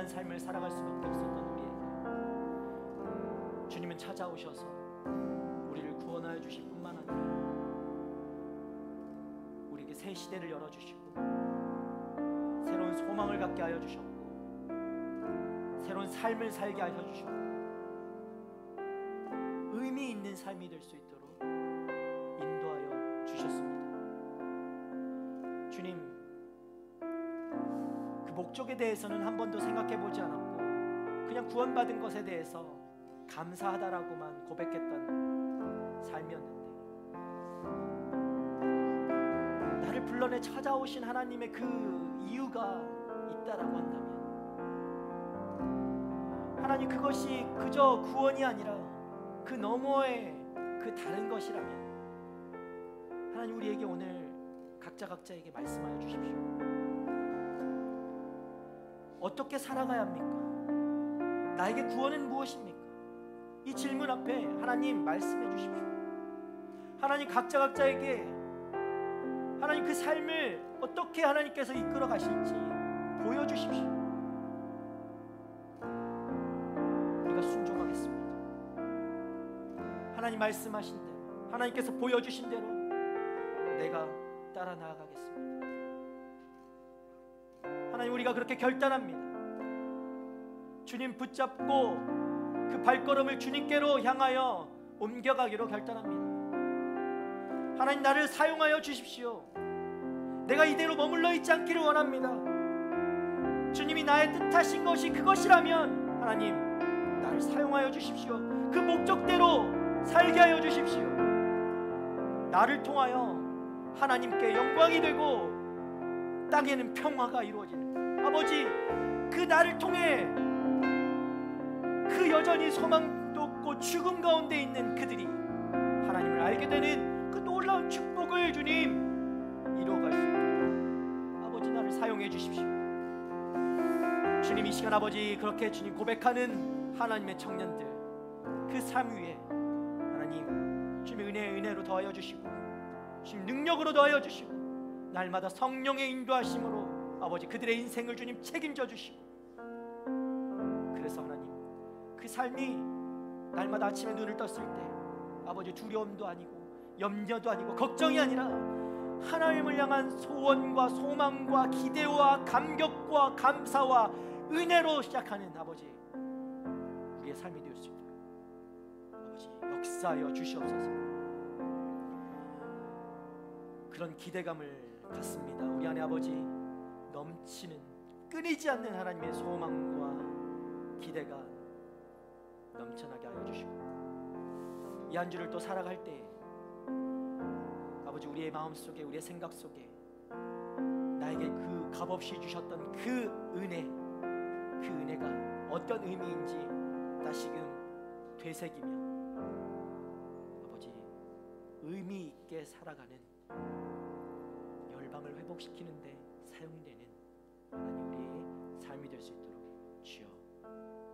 삶을 살아갈 수밖에 없었던 우리에게 주님은 찾아오셔서 우리를 구원하여 주실 뿐만 아니라 우리에게 새 시대를 열어주시고 새로운 소망을 갖게 하여 주셨고 새로운 삶을 살게 하여 주셨고 의미 있는 삶이 될 수 있도록 인도하여 주셨습니다. 주님, 그 목적에 대해서는 한 번도 생각해 보지 않았고 그냥 구원받은 것에 대해서 감사하다라고만 고백했던 삶이었는데, 나를 불러내 찾아오신 하나님의 그 이유가 있다라고 한다면, 하나님 그것이 그저 구원이 아니라 그 너머의 그 다른 것이라면 하나님 우리에게 오늘 각자에게 말씀하여 주십시오. 어떻게 살아가야 합니까? 나에게 구원은 무엇입니까? 이 질문 앞에 하나님 말씀해 주십시오. 하나님 각자에게 하나님 그 삶을 어떻게 하나님께서 이끌어 가실지 보여주십시오. 우리가 순종하겠습니다. 하나님 말씀하신 대로, 하나님께서 보여주신 대로 내가 따라 나아가겠습니다. 하나님 우리가 그렇게 결단합니다. 주님 붙잡고 그 발걸음을 주님께로 향하여 옮겨가기로 결단합니다. 하나님 나를 사용하여 주십시오. 내가 이대로 머물러 있지 않기를 원합니다. 주님이 나의 뜻하신 것이 그것이라면 하나님 나를 사용하여 주십시오. 그 목적대로 살게 하여 주십시오. 나를 통하여 하나님께 영광이 되고 땅에는 평화가 이루어지는, 아버지 그 나를 통해 그 여전히 소망도 없고 죽음 가운데 있는 그들이 하나님을 알게 되는 그 놀라운 축복을 주님 이루어갈 수 있도록 아버지 나를 사용해 주십시오. 주님 이 시간 아버지 그렇게 주님 고백하는 하나님의 청년들 그 삶 위에 하나님 주님의 은혜로 더하여 주시고 주님 능력으로 더하여 주시고 날마다 성령의 인도하심으로 아버지 그들의 인생을 주님 책임져 주시고, 그래서 하나님 그 삶이 날마다 아침에 눈을 떴을 때 아버지 두려움도 아니고 염려도 아니고 걱정이 아니라 하나님을 향한 소원과 소망과 기대와 감격과 감사와 은혜로 시작하는 아버지 우리의 삶이 되을 수 있도록 아버지 역사하여 주시옵소서. 그런 기대감을 갖습니다. 우리 안에 아버지 넘치는 끊이지 않는 하나님의 소망과 기대가 넘쳐나게 하여 주시고 이 한 주를 또 살아갈 때 아버지 우리의 마음속에 우리의 생각 속에 나에게 그 값없이 주셨던 그 은혜가 어떤 의미인지 다시금 되새기며 아버지 의미 있게 살아가는 열방을 회복시키는데 사용되는 하나님 우리의 삶이 될 수 있도록 주여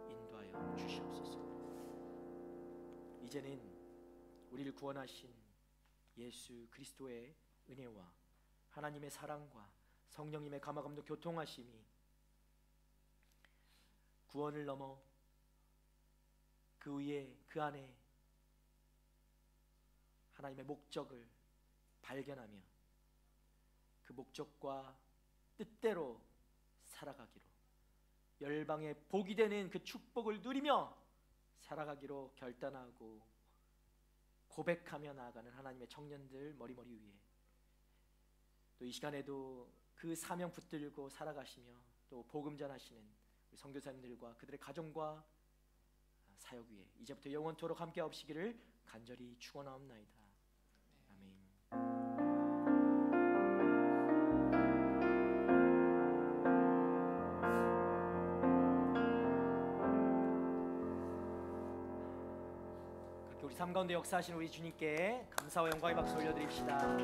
인도하여 주시옵소서. 이제는 우리를 구원하신 예수 그리스도의 은혜와 하나님의 사랑과 성령님의 감화감동 교통하심이 구원을 넘어 그 위에 그 안에 하나님의 목적을 발견하며 그 목적과 뜻대로 살아가기로, 열방의 복이 되는 그 축복을 누리며 살아가기로 결단하고 고백하며 나아가는 하나님의 청년들 머리머리 위에 또 이 시간에도 그 사명 붙들고 살아가시며 또 복음 전하시는 우리 선교사님들과 그들의 가정과 사역 위에 이제부터 영원토록 함께 하옵시기를 간절히 축원하옵나이다. 아멘. 우리 삶 가운데 역사하신 우리 주님께 감사와 영광의 박수 올려드립시다.